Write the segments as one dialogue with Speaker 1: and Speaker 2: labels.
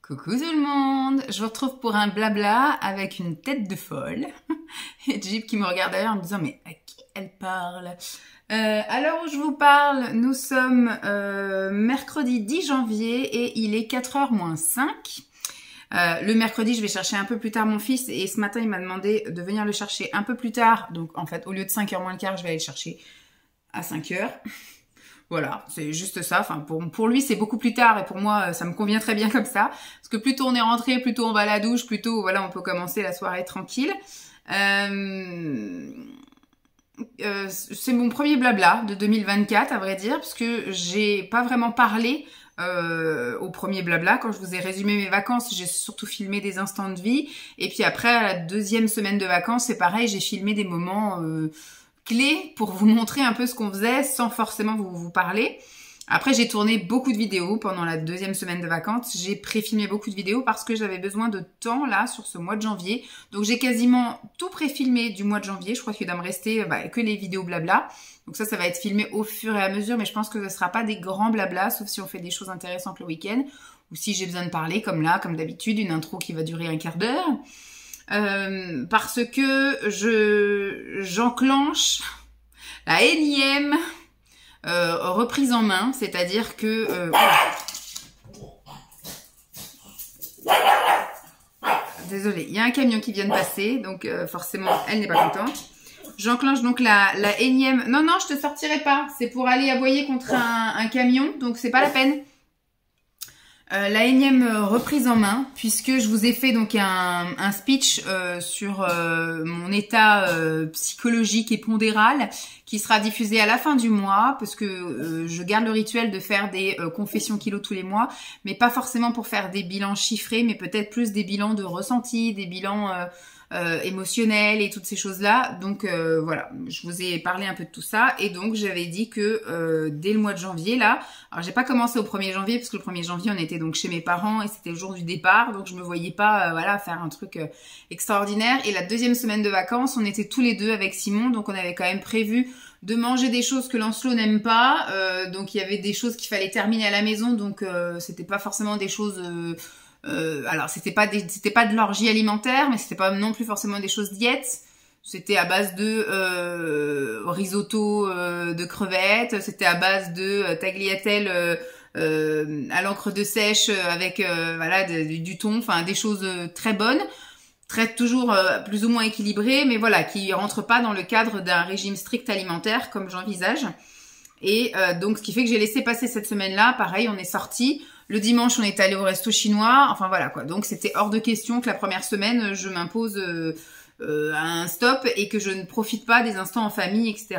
Speaker 1: Coucou tout le monde, je vous retrouve pour un blabla avec une tête de folle. Et Jeep qui me regarde d'ailleurs en me disant mais à qui elle parle? À l'heure où je vous parle, nous sommes mercredi 10 janvier et il est 4h moins 5. Le mercredi, je vais chercher un peu plus tard mon fils et ce matin, il m'a demandé de venir le chercher un peu plus tard. Donc en fait, au lieu de 5h moins le quart, je vais aller le chercher à 5h. Voilà, c'est juste ça. Enfin, pour lui, c'est beaucoup plus tard et pour moi, ça me convient très bien comme ça. Parce que plus tôt on est rentré, plus tôt on va à la douche, plus tôt, voilà, on peut commencer la soirée tranquille. C'est mon premier blabla de 2024, à vrai dire, parce que j'ai pas vraiment parlé au premier blabla. Quand je vous ai résumé mes vacances, j'ai surtout filmé des instants de vie. Et puis après, à la deuxième semaine de vacances, c'est pareil, j'ai filmé des moments clés pour vous montrer un peu ce qu'on faisait sans forcément vous parler. Après, j'ai tourné beaucoup de vidéos pendant la deuxième semaine de vacances. J'ai pré-filmé beaucoup de vidéos parce que j'avais besoin de temps là sur ce mois de janvier. Donc, j'ai quasiment tout pré-filmé du mois de janvier. Je crois qu'il doit me rester que les vidéos blabla. Donc ça va être filmé au fur et à mesure. Mais je pense que ce ne sera pas des grands blabla, sauf si on fait des choses intéressantes le week-end. Ou si j'ai besoin de parler comme là, comme d'habitude, une intro qui va durer un quart d'heure. Parce que j'enclenche la énième reprise en main, c'est-à-dire que désolée, il y a un camion qui vient de passer, donc forcément elle n'est pas contente. J'enclenche donc la énième. Non, je te sortirai pas. C'est pour aller aboyer contre un camion, donc c'est pas la peine. La énième reprise en main, puisque je vous ai fait donc un speech sur mon état psychologique et pondéral qui sera diffusé à la fin du mois, parce que je garde le rituel de faire des confessions kilos tous les mois, mais pas forcément pour faire des bilans chiffrés, mais peut-être plus des bilans de ressenti, des bilans émotionnels et toutes ces choses-là. Donc voilà, je vous ai parlé un peu de tout ça, et donc j'avais dit que dès le mois de janvier là, alors j'ai pas commencé au 1er janvier parce que le 1er janvier on était donc chez mes parents et c'était le jour du départ, donc je me voyais pas voilà faire un truc extraordinaire. Et la deuxième semaine de vacances, on était tous les deux avec Simon, donc on avait quand même prévu de manger des choses que Lancelot n'aime pas, donc il y avait des choses qu'il fallait terminer à la maison, donc c'était pas forcément des choses alors c'était pas de l'orgie alimentaire, mais c'était pas non plus forcément des choses diètes. C'était à base de risotto de crevettes, c'était à base de tagliatelle à l'encre de sèche avec voilà du thon, enfin des choses très bonnes, toujours plus ou moins équilibrées, mais voilà, qui rentrent pas dans le cadre d'un régime strict alimentaire comme j'envisage. Et donc ce qui fait que j'ai laissé passer cette semaine-là. Pareil, on est sortis. Le dimanche, on est allé au resto chinois. Enfin voilà quoi. Donc c'était hors de question que la première semaine, je m'impose un stop et que je ne profite pas des instants en famille, etc.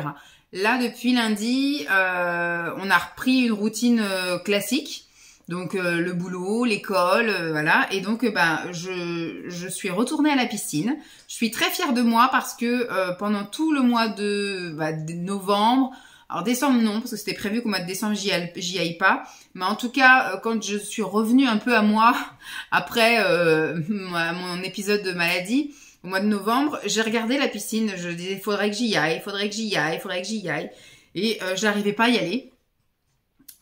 Speaker 1: Là, depuis lundi, on a repris une routine classique. Donc le boulot, l'école, voilà. Et donc je suis retournée à la piscine. Je suis très fière de moi parce que pendant tout le mois de novembre, alors décembre non, parce que c'était prévu qu'au mois de décembre j'y aille pas. Mais en tout cas, quand je suis revenue un peu à moi après mon épisode de maladie, au mois de novembre, j'ai regardé la piscine. Je disais, il faudrait que j'y aille, il faudrait que j'y aille, il faudrait que j'y aille. Et j'arrivais pas à y aller.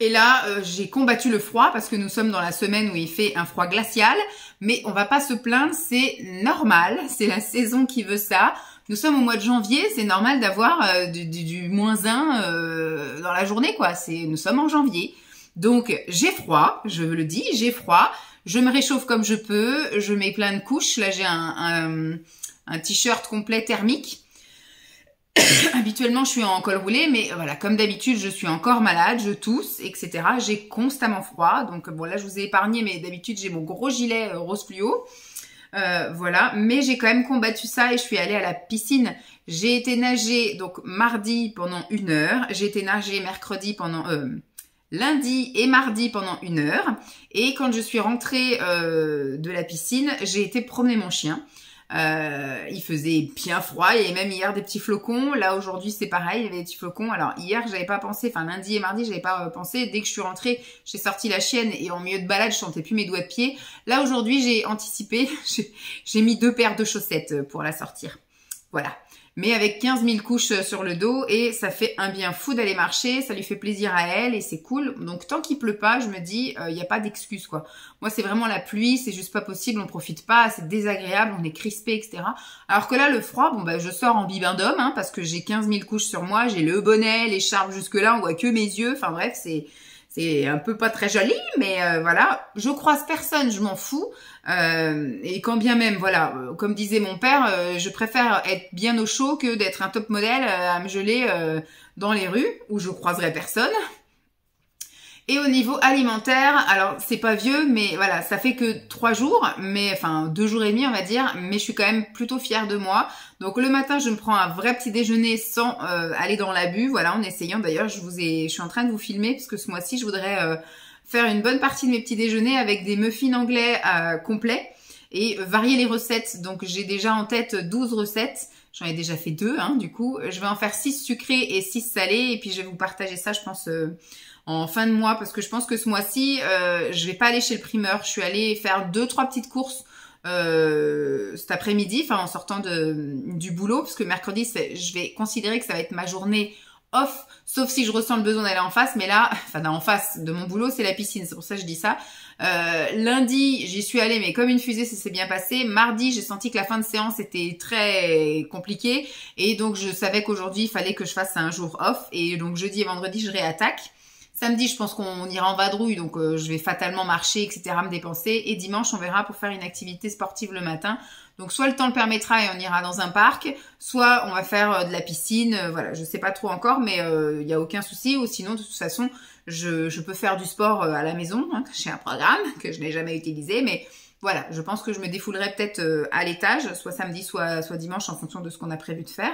Speaker 1: Et là, j'ai combattu le froid parce que nous sommes dans la semaine où il fait un froid glacial. Mais on va pas se plaindre, c'est normal, c'est la saison qui veut ça. Nous sommes au mois de janvier, c'est normal d'avoir du -1 dans la journée, quoi. Nous sommes en janvier. Donc, j'ai froid, je le dis, j'ai froid. Je me réchauffe comme je peux, je mets plein de couches. Là, j'ai un t-shirt complet thermique. Habituellement, je suis en col roulé, mais voilà, comme d'habitude, je suis encore malade, je tousse, etc. J'ai constamment froid. Donc, bon, là, je vous ai épargné, mais d'habitude, j'ai mon gros gilet rose fluo. Voilà, mais j'ai quand même combattu ça et je suis allée à la piscine. J'ai été nager donc mardi pendant 1 heure, j'ai été nager mercredi pendant lundi et mardi pendant 1 heure, et quand je suis rentrée de la piscine, j'ai été promener mon chien. Il faisait bien froid, il y avait même hier des petits flocons. Là aujourd'hui c'est pareil, il y avait des petits flocons. Alors hier j'avais pas pensé, enfin lundi et mardi j'avais pas pensé. Dès que je suis rentrée, j'ai sorti la chienne et en milieu de balade je sentais plus mes doigts de pied. Là aujourd'hui j'ai anticipé, j'ai mis 2 paires de chaussettes pour la sortir. Voilà. mais avec 15 000 couches sur le dos, et ça fait un bien fou d'aller marcher, ça lui fait plaisir à elle et c'est cool. Donc tant qu'il pleut pas, je me dis, il n'y a pas d'excuse quoi. Moi c'est vraiment la pluie, c'est juste pas possible, on profite pas, c'est désagréable, on est crispé, etc. Alors que là le froid, bon bah je sors en bibendum, hein, parce que j'ai 15 000 couches sur moi, j'ai le bonnet, l'écharpe jusque là, on voit que mes yeux, enfin bref, c'est un peu pas très joli, mais voilà, je croise personne, je m'en fous. Et quand bien même, voilà, comme disait mon père, je préfère être bien au chaud que d'être un top modèle à me geler dans les rues où je croiserai personne. Et au niveau alimentaire, alors c'est pas vieux, mais voilà, ça fait que 3 jours, mais enfin 2 jours et demi on va dire, mais je suis quand même plutôt fière de moi. Donc le matin je me prends un vrai petit déjeuner sans aller dans l'abus, voilà, en essayant d'ailleurs, je suis en train de vous filmer parce que ce mois-ci je voudrais faire une bonne partie de mes petits déjeuners avec des muffins anglais complets et varier les recettes. Donc j'ai déjà en tête 12 recettes. J'en ai déjà fait 2, hein, du coup. Je vais en faire 6 sucrés et 6 salés. Et puis je vais vous partager ça, je pense, en fin de mois. Parce que je pense que ce mois-ci, je vais pas aller chez le primeur. Je suis allée faire 2-3 petites courses cet après-midi, enfin en sortant du boulot. Parce que mercredi, je vais considérer que ça va être ma journée off, sauf si je ressens le besoin d'aller en face, mais là, enfin en face de mon boulot, c'est la piscine, c'est pour ça que je dis ça. Lundi, j'y suis allée, mais comme une fusée, ça s'est bien passé. Mardi, j'ai senti que la fin de séance était très compliquée, et donc je savais qu'aujourd'hui, il fallait que je fasse un jour off, et donc jeudi et vendredi, je réattaque. Samedi, je pense qu'on ira en vadrouille, donc je vais fatalement marcher, etc., me dépenser. Et dimanche, on verra pour faire une activité sportive le matin. Donc soit le temps le permettra et on ira dans un parc, soit on va faire de la piscine, voilà, je sais pas trop encore, mais il y a aucun souci. Ou sinon, de toute façon, je peux faire du sport à la maison, hein, j'ai un programme que je n'ai jamais utilisé, mais voilà, je pense que je me défoulerai peut-être à l'étage, soit samedi, soit dimanche, en fonction de ce qu'on a prévu de faire.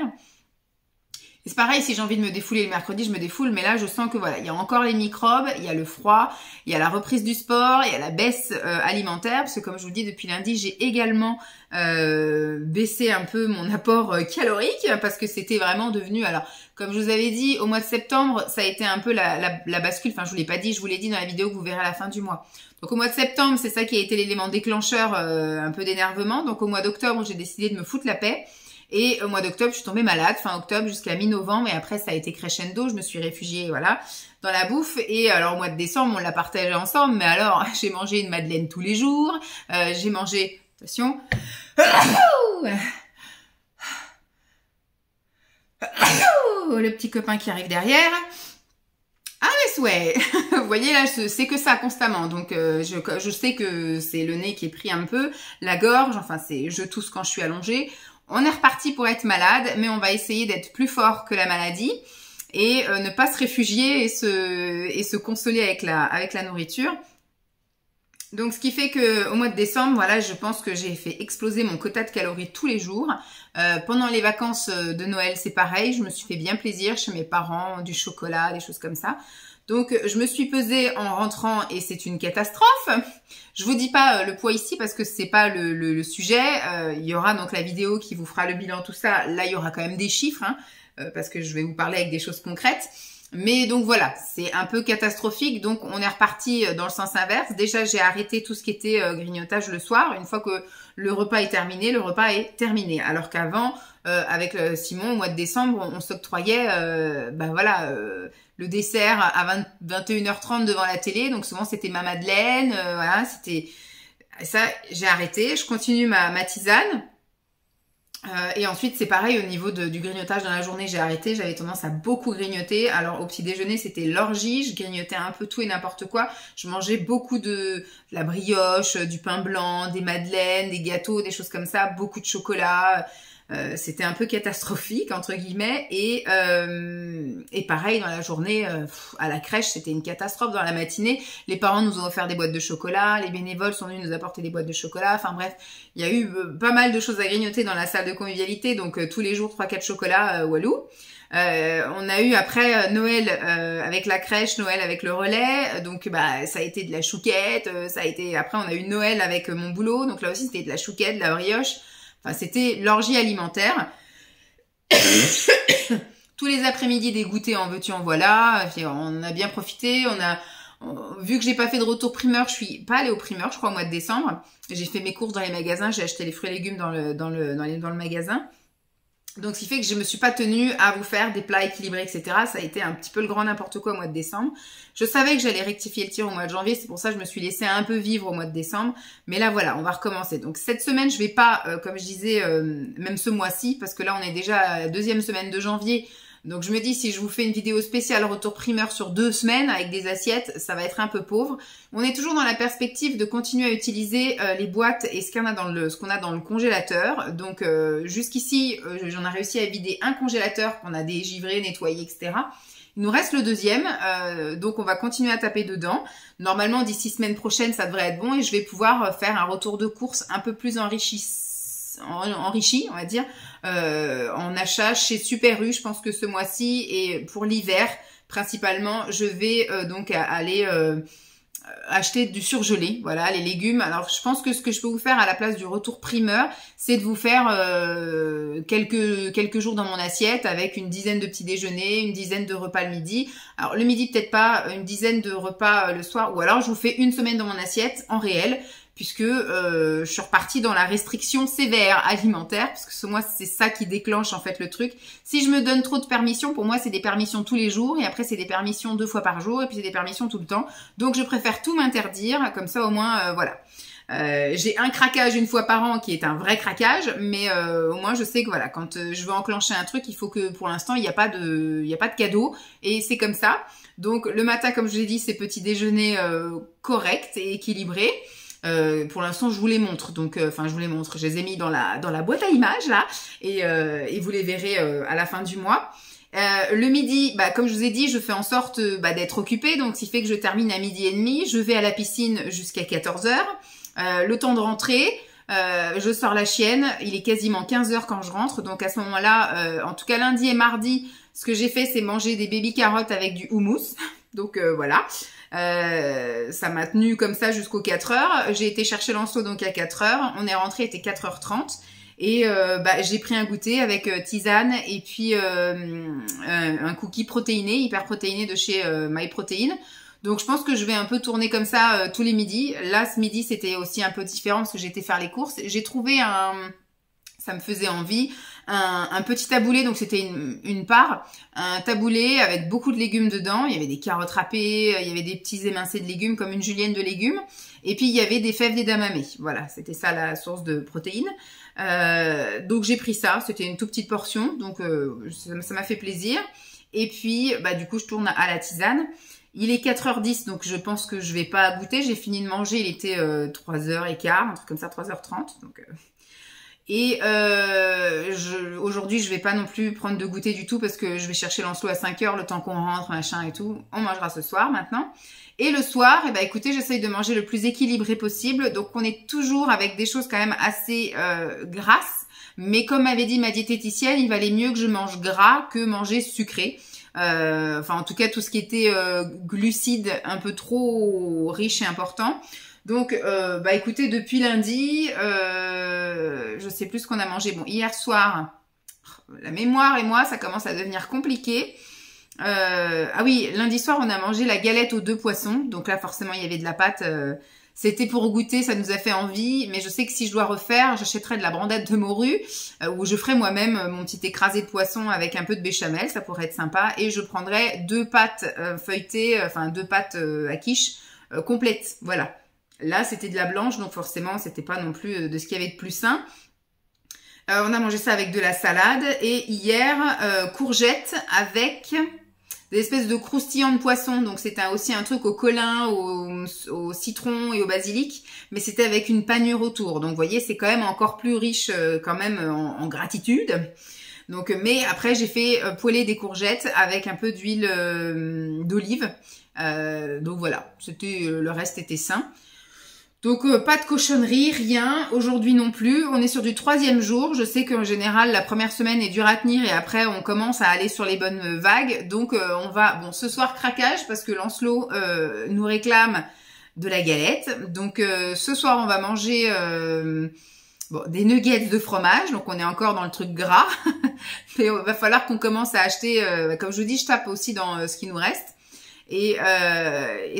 Speaker 1: Et c'est pareil, si j'ai envie de me défouler le mercredi, je me défoule, mais là, je sens que voilà, il y a encore les microbes, il y a le froid, il y a la reprise du sport, il y a la baisse alimentaire, parce que comme je vous le dis, depuis lundi, j'ai également baissé un peu mon apport calorique, parce que c'était vraiment devenu, alors, comme je vous avais dit, au mois de septembre, ça a été un peu la bascule, enfin, je vous l'ai pas dit, je vous l'ai dit dans la vidéo que vous verrez à la fin du mois. Donc au mois de septembre, c'est ça qui a été l'élément déclencheur un peu d'énervement, donc au mois d'octobre, j'ai décidé de me foutre la paix. Et au mois d'octobre, je suis tombée malade, fin octobre jusqu'à mi-novembre, et après ça a été crescendo, je me suis réfugiée, voilà, dans la bouffe. Et alors au mois de décembre, on l'a partagé ensemble, mais alors j'ai mangé une madeleine tous les jours, j'ai mangé, attention, le petit copain qui arrive derrière. Ah mais ouais, vous voyez là, c'est que ça constamment, donc je sais que c'est le nez qui est pris un peu, la gorge, enfin je tousse quand je suis allongée. On est reparti pour être malade, mais on va essayer d'être plus fort que la maladie et ne pas se réfugier et se consoler avec la nourriture. Donc, ce qui fait que au mois de décembre, voilà, je pense que j'ai fait exploser mon quota de calories tous les jours. Pendant les vacances de Noël, c'est pareil, je me suis fait bien plaisir chez mes parents, du chocolat, des choses comme ça. Donc, je me suis pesée en rentrant et c'est une catastrophe. Je vous dis pas le poids ici parce que c'est pas le sujet. Il y aura donc la vidéo qui vous fera le bilan, tout ça. Là, il y aura quand même des chiffres, hein, parce que je vais vous parler avec des choses concrètes. Mais donc voilà, c'est un peu catastrophique. Donc, on est reparti dans le sens inverse. Déjà, j'ai arrêté tout ce qui était grignotage le soir. Une fois que le repas est terminé, le repas est terminé. Alors qu'avant, avec Simon, au mois de décembre, on s'octroyait, le dessert à 21h30 devant la télé. Donc souvent, c'était ma madeleine. Voilà, c'était ça. J'ai arrêté. Je continue ma tisane. Et ensuite, c'est pareil au niveau du grignotage dans la journée. J'ai arrêté. J'avais tendance à beaucoup grignoter. Alors au petit déjeuner, c'était l'orgie. Je grignotais un peu tout et n'importe quoi. Je mangeais beaucoup de la brioche, du pain blanc, des madeleines, des gâteaux, des choses comme ça. Beaucoup de chocolat. C'était un peu catastrophique entre guillemets et pareil dans la journée à la crèche c'était une catastrophe. Dans la matinée les parents nous ont offert des boîtes de chocolat, les bénévoles sont venus nous apporter des boîtes de chocolat, enfin bref il y a eu pas mal de choses à grignoter dans la salle de convivialité, donc tous les jours 3-4 chocolats walou. On a eu après Noël avec la crèche, Noël avec le relais, donc bah ça a été de la chouquette, ça a été après on a eu Noël avec mon boulot, donc là aussi c'était de la chouquette, de la brioche. Enfin, c'était l'orgie alimentaire. Tous les après-midi, des goûters en veux-tu, en voilà. On a bien profité. Vu que j'ai pas fait de retour primeur, je suis pas allée au primeur, je crois, au mois de décembre. J'ai fait mes courses dans les magasins. J'ai acheté les fruits et légumes dans le magasin. Donc, ce qui fait que je me suis pas tenue à vous faire des plats équilibrés, etc. Ça a été un petit peu le grand n'importe quoi au mois de décembre. Je savais que j'allais rectifier le tir au mois de janvier. C'est pour ça que je me suis laissée un peu vivre au mois de décembre. Mais là, voilà, on va recommencer. Donc, cette semaine, je vais pas, comme je disais, même ce mois-ci, parce que là, on est déjà à la deuxième semaine de janvier. Donc, je me dis, si je vous fais une vidéo spéciale retour primeur sur 2 semaines avec des assiettes, ça va être un peu pauvre. On est toujours dans la perspective de continuer à utiliser les boîtes et ce qu'on a dans le congélateur. Donc, jusqu'ici, j'en ai réussi à vider un congélateur qu'on a dégivré, nettoyé, etc. Il nous reste le deuxième, donc on va continuer à taper dedans. Normalement, d'ici semaine prochaine, ça devrait être bon et je vais pouvoir faire un retour de course un peu plus enrichi, on va dire, en achat chez Super U, je pense que ce mois-ci, et pour l'hiver, principalement, je vais donc aller acheter du surgelé, voilà, les légumes. Alors, je pense que ce que je peux vous faire à la place du retour primeur, c'est de vous faire quelques jours dans mon assiette avec une dizaine de petits déjeuners, une dizaine de repas le midi. Alors, le midi, peut-être pas, une dizaine de repas le soir, ou alors je vous fais une semaine dans mon assiette en réel, puisque je suis repartie dans la restriction sévère alimentaire, parce que moi, c'est ça qui déclenche en fait le truc. Si je me donne trop de permissions, pour moi, c'est des permissions tous les jours, et après, c'est des permissions 2 fois par jour, et puis c'est des permissions tout le temps. Donc, je préfère tout m'interdire, comme ça, au moins, voilà. J'ai un craquage une fois par an qui est un vrai craquage, mais au moins je sais que voilà, quand je veux enclencher un truc, il faut que pour l'instant il n'y a pas de cadeau, et c'est comme ça. Donc le matin, comme je l'ai dit, c'est petit déjeuner correct et équilibré. Pour l'instant, je vous les montre. Donc, enfin, je vous les montre. Je les ai mis dans la boîte à images là, et vous les verrez à la fin du mois. Le midi, comme je vous ai dit, je fais en sorte d'être occupée. Donc, ce qui fait que je termine à 12h30. Je vais à la piscine jusqu'à 14h. Le temps de rentrer. Je sors la chienne. Il est quasiment 15h quand je rentre. Donc, à ce moment-là, en tout cas lundi et mardi, ce que j'ai fait, c'est manger des baby carottes avec du houmous. Donc, voilà. Ça m'a tenu comme ça jusqu'aux 4h. J'ai été chercher Lancelot donc à 4h. On est rentré, il était 4h30. Et j'ai pris un goûter avec tisane et puis un cookie protéiné, hyper protéiné de chez MyProtein. Donc je pense que je vais un peu tourner comme ça tous les midis. Là, ce midi, c'était aussi un peu différent parce que j'étais faire les courses. J'ai trouvé ça me faisait envie, un petit taboulé, donc c'était une part, un taboulé avec beaucoup de légumes dedans. Il y avait des carottes râpées, il y avait des petits émincés de légumes comme une julienne de légumes, et puis il y avait des fèves d'edamame. Voilà, c'était ça la source de protéines. Donc j'ai pris ça, c'était une toute petite portion, donc ça m'a fait plaisir. Et puis du coup je tourne à la tisane. Il est 4h10, donc je pense que je vais pas goûter. J'ai fini de manger, il était 3h15, un truc comme ça, 3h30. Donc et aujourd'hui, je vais pas non plus prendre de goûter du tout parce que je vais chercher Lancelot à 5h, le temps qu'on rentre, machin et tout. On mangera ce soir maintenant. Et le soir, écoutez, j'essaye de manger le plus équilibré possible. Donc, on est toujours avec des choses quand même assez grasses. Mais comme m'avait dit ma diététicienne, il valait mieux que je mange gras que manger sucré. Enfin, en tout cas, tout ce qui était glucides un peu trop riche et important. Donc, écoutez, depuis lundi, je sais plus ce qu'on a mangé. Bon, hier soir, la mémoire et moi, ça commence à devenir compliqué. Ah oui, lundi soir, on a mangé la galette aux 2 poissons. Donc là, forcément, il y avait de la pâte. C'était pour goûter, ça nous a fait envie. Mais je sais que si je dois refaire, j'achèterai de la brandade de morue ou je ferai moi-même mon petit écrasé de poisson avec un peu de béchamel. Ça pourrait être sympa. Et je prendrai 2 pâtes feuilletées, enfin 2 pâtes à quiche complètes. Voilà. Là, c'était de la blanche, donc forcément, c'était pas non plus de ce qu'il y avait de plus sain. On a mangé ça avec de la salade. Et hier, courgettes avec des espèces de croustillants de poisson. Donc, c'était aussi un truc au colin, au citron et au basilic. Mais c'était avec une panure autour. Donc, vous voyez, c'est quand même encore plus riche quand même en gratitude. Donc, mais après, j'ai fait poêler des courgettes avec un peu d'huile d'olive. Donc, voilà. Le reste était sain. Donc pas de cochonnerie, rien. Aujourd'hui non plus. On est sur du 3e jour. Je sais qu'en général, la première semaine est dure à tenir et après, on commence à aller sur les bonnes vagues. Donc on va... Bon, ce soir, craquage parce que Lancelot nous réclame de la galette. Donc ce soir, on va manger des nuggets de fromage. Donc on est encore dans le truc gras. Mais il va falloir qu'on commence à acheter... comme je vous dis, je tape aussi dans ce qui nous reste. Et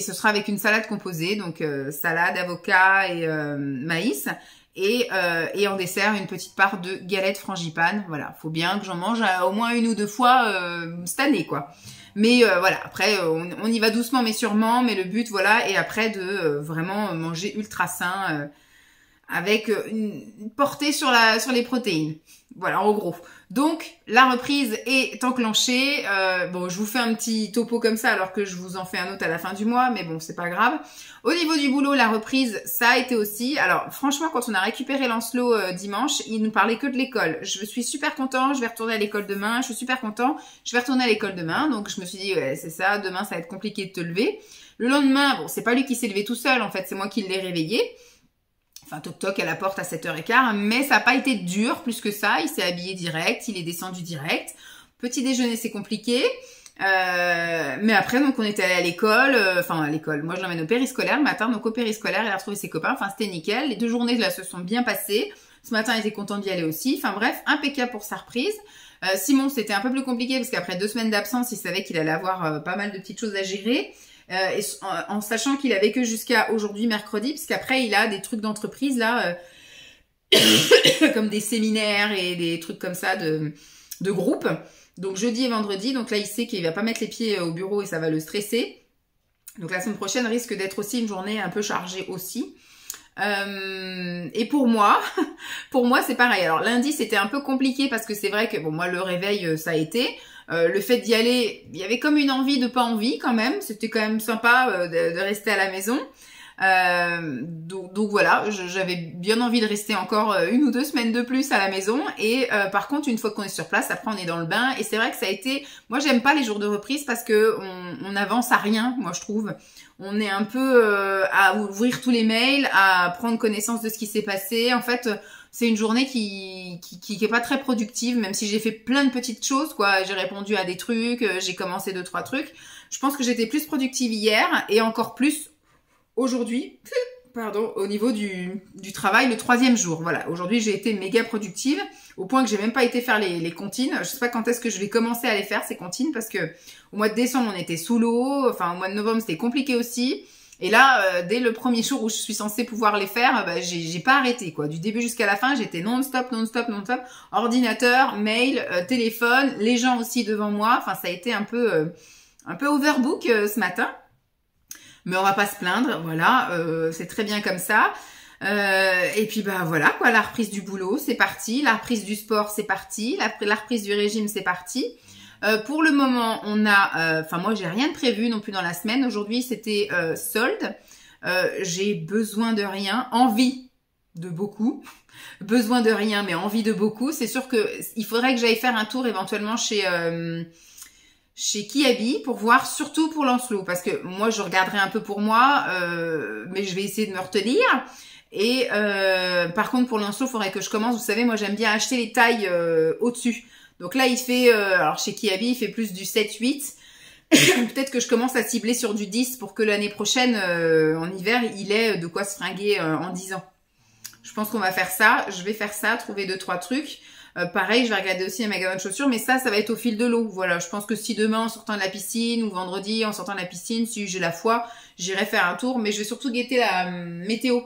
Speaker 1: ce sera avec une salade composée, donc salade, avocat et maïs. Et en dessert, une petite part de galette frangipane. Voilà, faut bien que j'en mange au moins 1 ou 2 fois cette année, quoi. Mais voilà, après, on y va doucement mais sûrement. Mais le but, voilà, est après de vraiment manger ultra sain avec une portée sur les protéines. Voilà, en gros. Donc, la reprise est enclenchée. Bon, je vous fais un petit topo comme ça alors que je vous en fais un autre à la fin du mois, mais bon, c'est pas grave. Au niveau du boulot, la reprise, ça a été aussi. Alors, franchement, quand on a récupéré Lancelot dimanche, il nous parlait que de l'école. Je suis super content, je vais retourner à l'école demain. Je suis super content, je vais retourner à l'école demain. Donc, je me suis dit, ouais, c'est ça, demain, ça va être compliqué de te lever. Le lendemain, bon, c'est pas lui qui s'est levé tout seul, en fait, c'est moi qui l'ai réveillé. Enfin, toc-toc à la porte à 7h15, mais ça n'a pas été dur plus que ça. Il s'est habillé direct, il est descendu direct. Petit déjeuner, c'est compliqué. Mais après, donc, on était allé à l'école. Enfin, à l'école. Moi, je l'emmène au périscolaire le matin. Donc, au périscolaire, il a retrouvé ses copains. Enfin, c'était nickel. Les 2 journées, là, se sont bien passées. Ce matin, il était content d'y aller aussi. Enfin, bref, impeccable pour sa reprise. Simon, c'était un peu plus compliqué parce qu'après 2 semaines d'absence, il savait qu'il allait avoir pas mal de petites choses à gérer. Et en sachant qu'il avait que jusqu'à aujourd'hui mercredi, puisqu'après il a des trucs d'entreprise là, comme des séminaires et des trucs comme ça de groupe. Donc jeudi et vendredi, donc là il sait qu'il va pas mettre les pieds au bureau et ça va le stresser. Donc la semaine prochaine risque d'être aussi une journée un peu chargée aussi. Et pour moi c'est pareil. Alors lundi c'était un peu compliqué parce que c'est vrai que bon moi le réveil ça a été. Le fait d'y aller, il y avait comme une envie de pas envie quand même. C'était quand même sympa de rester à la maison. Donc voilà, j'avais bien envie de rester encore 1 ou 2 semaines de plus à la maison. Et par contre, une fois qu'on est sur place, après on est dans le bain. Et c'est vrai que ça a été... Moi, j'aime pas les jours de reprise parce que on avance à rien, moi je trouve. On est un peu à ouvrir tous les mails, à prendre connaissance de ce qui s'est passé. En fait... C'est une journée qui est pas très productive, même si j'ai fait plein de petites choses, quoi. J'ai répondu à des trucs, j'ai commencé 2-3 trucs. Je pense que j'étais plus productive hier et encore plus aujourd'hui, pardon, au niveau du travail, le 3e jour. Voilà, aujourd'hui j'ai été méga productive, au point que j'ai même pas été faire les comptines. Je sais pas quand est-ce que je vais commencer à les faire, ces comptines, parce que au mois de décembre on était sous l'eau, enfin au mois de novembre c'était compliqué aussi. Et là, dès le 1er jour où je suis censée pouvoir les faire, bah, j'ai pas arrêté, quoi. Du début jusqu'à la fin, j'étais non-stop. Ordinateur, mail, téléphone, les gens aussi devant moi. Enfin, ça a été un peu overbook ce matin. Mais on va pas se plaindre, voilà. C'est très bien comme ça. Et puis, bah voilà, quoi. La reprise du boulot, c'est parti. La reprise du sport, c'est parti. La reprise du régime, c'est parti. Pour le moment, on a... Enfin, moi, j'ai rien de prévu non plus dans la semaine. Aujourd'hui, c'était solde. J'ai besoin de rien. Envie de beaucoup. Besoin de rien, mais envie de beaucoup. C'est sûr que il faudrait que j'aille faire un tour éventuellement chez Kiabi pour voir, surtout pour Lancelot. Parce que moi, je regarderai un peu pour moi, mais je vais essayer de me retenir. Et par contre, pour Lancelot, il faudrait que je commence. Vous savez, moi, j'aime bien acheter les tailles au-dessus. Donc là, il fait, alors chez Kiabi, il fait plus du 7-8. Peut-être que je commence à cibler sur du 10 pour que l'année prochaine, en hiver, il ait de quoi se fringuer en 10 ans. Je pense qu'on va faire ça. Je vais faire ça, trouver 2-3 trucs. Pareil, je vais regarder aussi un magasin de chaussures, mais ça va être au fil de l'eau. Voilà, je pense que si demain, en sortant de la piscine, ou vendredi, en sortant de la piscine, si j'ai la foi, j'irai faire un tour. Mais je vais surtout guetter la météo.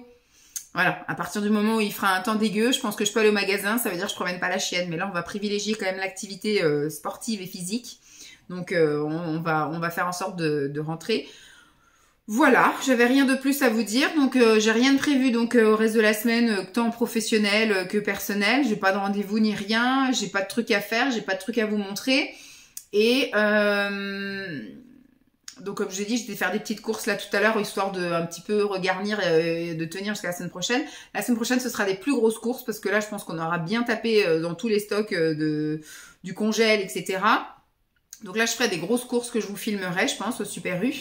Speaker 1: Voilà, à partir du moment où il fera un temps dégueu, je pense que je peux aller au magasin, ça veut dire que je promène pas la chienne. Mais là, on va privilégier quand même l'activité sportive et physique. Donc, on va faire en sorte de rentrer. Voilà, j'avais rien de plus à vous dire. Donc, j'ai rien de prévu donc au reste de la semaine, tant professionnel que personnel. J'ai pas de rendez-vous ni rien, j'ai pas de trucs à faire, j'ai pas de trucs à vous montrer. Et... donc comme je l'ai dit, je vais faire des petites courses là tout à l'heure, histoire de un petit peu regarnir et de tenir jusqu'à la semaine prochaine. La semaine prochaine, ce sera des plus grosses courses parce que là, je pense qu'on aura bien tapé dans tous les stocks du congèle, etc. Donc là, je ferai des grosses courses que je vous filmerai, je pense, au Super U.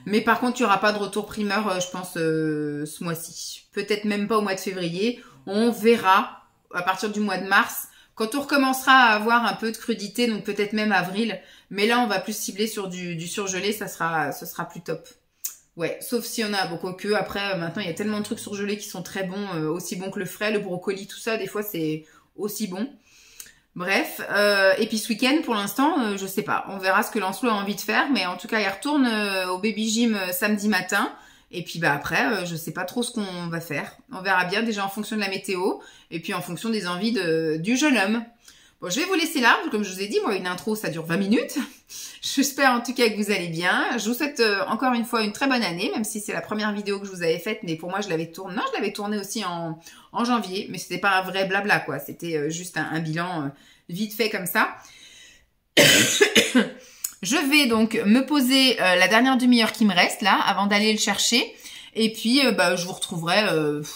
Speaker 1: Mais par contre, il n'y aura pas de retour primeur, je pense, ce mois-ci. Peut-être même pas au mois de février. On verra à partir du mois de mars. Quand on recommencera à avoir un peu de crudité, donc peut-être même avril, mais là on va plus cibler sur du surgelé, ce sera plus top. Ouais, sauf si on a, bon quoique, après maintenant il y a tellement de trucs surgelés qui sont très bons, aussi bons que le frais, le brocoli, tout ça, des fois c'est aussi bon. Bref, et puis ce week-end pour l'instant, je sais pas, on verra ce que Lancelot a envie de faire, mais en tout cas il retourne au baby gym samedi matin. Et puis bah après, je sais pas trop ce qu'on va faire. On verra bien déjà en fonction de la météo et puis en fonction des envies du jeune homme. Bon, je vais vous laisser là. Comme je vous ai dit, moi, une intro, ça dure 20 minutes. J'espère en tout cas que vous allez bien. Je vous souhaite encore une fois une très bonne année, même si c'est la première vidéo que je vous avais faite. Mais pour moi, je l'avais tournée. Non, je l'avais tournée aussi en janvier. Mais c'était pas un vrai blabla, quoi. C'était juste un bilan vite fait comme ça. Je vais donc me poser la dernière demi-heure qui me reste là, avant d'aller le chercher. Et puis, je vous retrouverai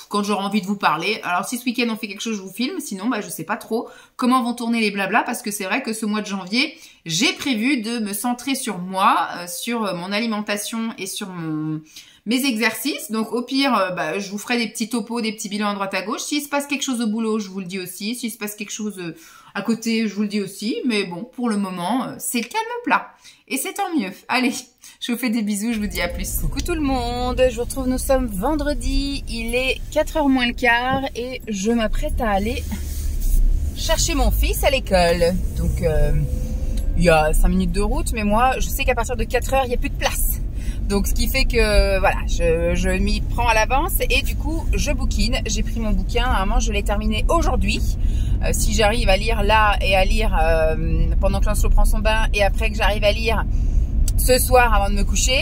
Speaker 1: quand j'aurai envie de vous parler. Alors, si ce week-end on fait quelque chose, je vous filme. Sinon, je sais pas trop comment vont tourner les blablas. Parce que c'est vrai que ce mois de janvier, j'ai prévu de me centrer sur moi, sur mon alimentation et sur mes exercices. Donc, au pire, je vous ferai des petits topos, des petits bilans à droite à gauche. S'il se passe quelque chose au boulot, je vous le dis aussi. S'il se passe quelque chose à côté, je vous le dis aussi. Mais bon, pour le moment, c'est le calme plat. Et c'est tant mieux. Allez, je vous fais des bisous, je vous dis à plus. Coucou tout le monde, je vous retrouve, nous sommes vendredi, il est 4h moins le quart et je m'apprête à aller chercher mon fils à l'école. Donc, il y a 5 minutes de route, mais moi, je sais qu'à partir de 4h, il n'y a plus de place. Donc, ce qui fait que, voilà, je m'y prends à l'avance et du coup, je bouquine. J'ai pris mon bouquin, normalement, je l'ai terminé aujourd'hui. Si j'arrive à lire là et à lire pendant que Lancelot prend son bain et après que j'arrive à lire ce soir avant de me coucher,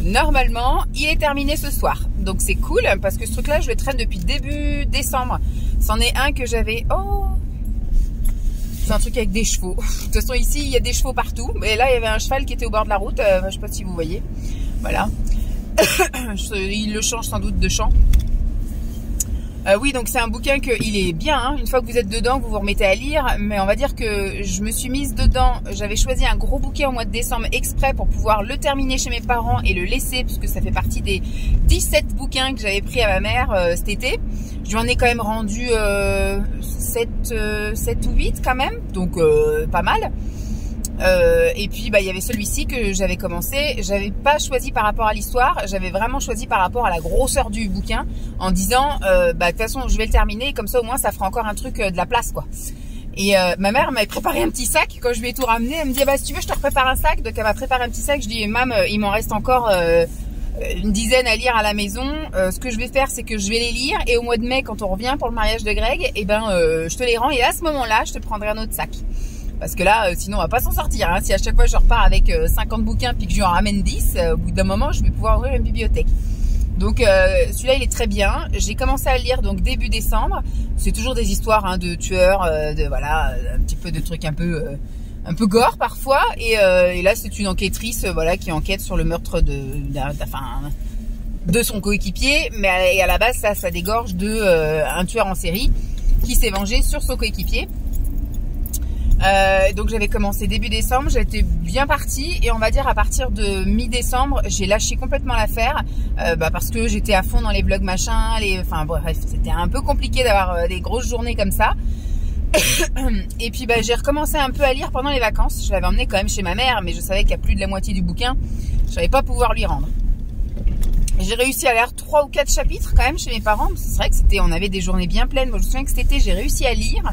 Speaker 1: normalement, il est terminé ce soir. Donc, c'est cool parce que ce truc-là, je le traîne depuis début décembre. C'en est un que j'avais... Oh, c'est un truc avec des chevaux. De toute façon, ici, il y a des chevaux partout. Et là, il y avait un cheval qui était au bord de la route. Je sais pas si vous voyez. Voilà. Il le change sans doute de champ. Oui, donc c'est un bouquin il est bien. Hein. Une fois que vous êtes dedans, vous vous remettez à lire. Mais on va dire que je me suis mise dedans. J'avais choisi un gros bouquin au mois de décembre exprès pour pouvoir le terminer chez mes parents et le laisser. Puisque ça fait partie des 17 bouquins que j'avais pris à ma mère cet été. Je lui en ai quand même rendu 7 ou 8 quand même. Donc pas mal. Et puis il y avait celui-ci que j'avais commencé. J'avais pas choisi par rapport à l'histoire, j'avais vraiment choisi par rapport à la grosseur du bouquin, en disant de toute façon je vais le terminer, comme ça au moins ça fera encore un truc de la place quoi. Et ma mère m'avait préparé un petit sac. Quand je lui ai tout ramené, elle me dit si tu veux je te prépare un sac. Donc elle m'a préparé un petit sac. Je dis mam, il m'en reste encore une dizaine à lire à la maison. Ce que je vais faire, c'est que je vais les lire et au mois de mai quand on revient pour le mariage de Greg, je te les rends et à ce moment-là je te prendrai un autre sac. Parce que là, sinon on va pas s'en sortir. Hein. Si à chaque fois je repars avec 50 bouquins puis que je lui en ramène 10, au bout d'un moment je vais pouvoir ouvrir une bibliothèque. Donc celui-là il est très bien. J'ai commencé à le lire donc début décembre. C'est toujours des histoires de tueurs, voilà, un petit peu de trucs un peu gore parfois. Et là c'est une enquêtrice qui enquête sur le meurtre de son coéquipier. Mais à la base ça dégorge un tueur en série qui s'est vengé sur son coéquipier. Donc j'avais commencé début décembre, j'étais bien partie et on va dire à partir de mi-décembre j'ai lâché complètement l'affaire parce que j'étais à fond dans les vlogs machin, enfin bref c'était un peu compliqué d'avoir des grosses journées comme ça. Et puis j'ai recommencé un peu à lire pendant les vacances. Je l'avais emmené quand même chez ma mère, mais je savais qu'à plus de la moitié du bouquin je n'allais pas pouvoir lui rendre. J'ai réussi à lire 3 ou 4 chapitres quand même chez mes parents. C'est vrai que on avait des journées bien pleines. Moi, je me souviens que cet été, j'ai réussi à lire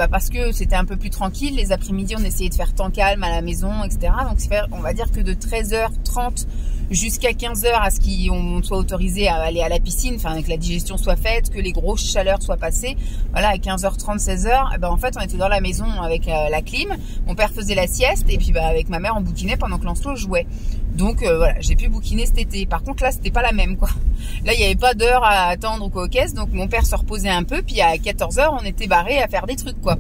Speaker 1: parce que c'était un peu plus tranquille. Les après-midi, on essayait de faire temps calme à la maison, etc. Donc, on va dire que de 13h30 jusqu'à 15h à ce qu'on soit autorisé à aller à la piscine, enfin que la digestion soit faite, que les grosses chaleurs soient passées. Voilà, à 15h30, 16h, en fait, on était dans la maison avec la clim. Mon père faisait la sieste et puis avec ma mère, on bouquinait pendant que Lancelot jouait. Donc voilà, j'ai pu bouquiner cet été. Par contre là, c'était pas la même quoi. Là, il n'y avait pas d'heure à attendre ou quoi aux caisses, donc mon père se reposait un peu, puis à 14h, on était barré à faire des trucs quoi.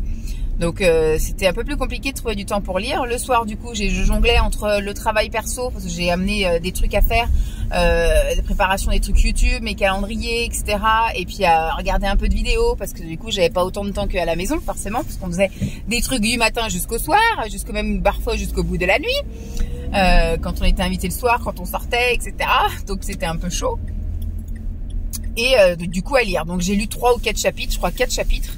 Speaker 1: Donc c'était un peu plus compliqué de trouver du temps pour lire. Le soir du coup je jonglais entre le travail perso parce que j'ai amené des trucs à faire, la préparation des trucs YouTube, mes calendriers, etc. Et puis à regarder un peu de vidéos parce que du coup j'avais pas autant de temps qu'à la maison forcément parce qu'on faisait des trucs du matin jusqu'au soir, jusqu'au même parfois jusqu'au bout de la nuit. Quand on était invité le soir, quand on sortait, etc. Donc c'était un peu chaud. Et du coup à lire. Donc j'ai lu 3 ou 4 chapitres, je crois 4 chapitres.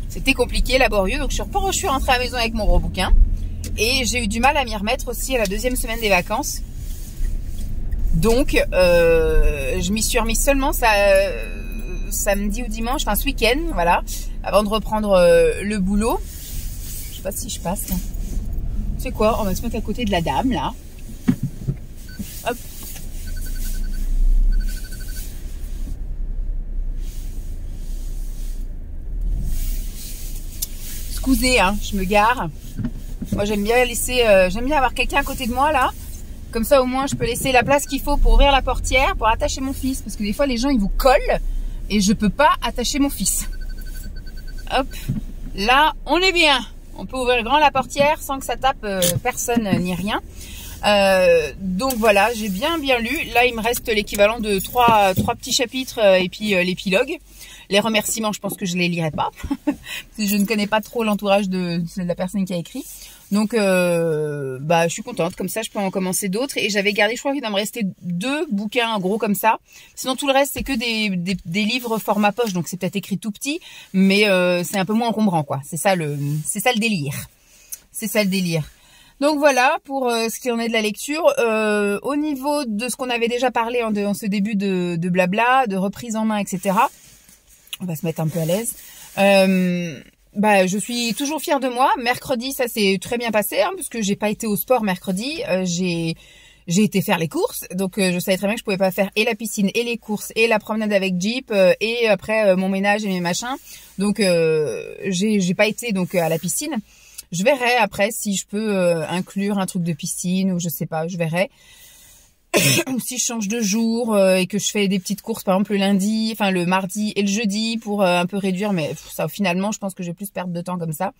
Speaker 1: C'était compliqué, laborieux, donc je suis rentrée à la maison avec mon gros bouquin. Et j'ai eu du mal à m'y remettre aussi à la 2e semaine des vacances. Donc, je m'y suis remise seulement samedi ou dimanche, enfin ce week-end, voilà, avant de reprendre le boulot. Je sais pas si je passe. Là. C'est quoi? On va se mettre à côté de la dame, là. Hop. excusez, hein, je me gare. Moi, j'aime bien laisser, j'aime bien avoir quelqu'un à côté de moi, là. Comme ça, au moins, je peux laisser la place qu'il faut pour ouvrir la portière, pour attacher mon fils. Parce que des fois, les gens, ils vous collent et je peux pas attacher mon fils. Hop, là, on est bien. On peut ouvrir grand la portière sans que ça tape personne ni rien. Donc voilà, j'ai bien lu. Là, il me reste l'équivalent de trois petits chapitres et puis l'épilogue. Les remerciements, je pense que je les lirai pas. Parce que je ne connais pas trop l'entourage de la personne qui a écrit. Donc, je suis contente. Comme ça, je peux en commencer d'autres. Et j'avais gardé, je crois qu'il doit me rester 2 bouquins gros comme ça. Sinon, tout le reste, c'est que des livres format poche. Donc, c'est peut-être écrit tout petit. Mais c'est un peu moins encombrant, quoi. C'est ça le délire. C'est ça le délire. Donc voilà pour ce qui en est de la lecture. Au niveau de ce qu'on avait déjà parlé en ce début de blabla, de reprise en main, etc. On va se mettre un peu à l'aise. Je suis toujours fière de moi. Mercredi, ça s'est très bien passé, hein, parce que j'ai pas été au sport mercredi. J'ai été faire les courses, donc je savais très bien que je pouvais pas faire et la piscine et les courses et la promenade avec Jeep et après mon ménage et mes machins. Donc j'ai pas été donc à la piscine. Je verrai après si je peux inclure un truc de piscine ou je sais pas, je verrai. Ou si je change de jour et que je fais des petites courses par exemple le mardi et le jeudi pour un peu réduire, mais ça finalement je pense que je vais plus perdre de temps comme ça.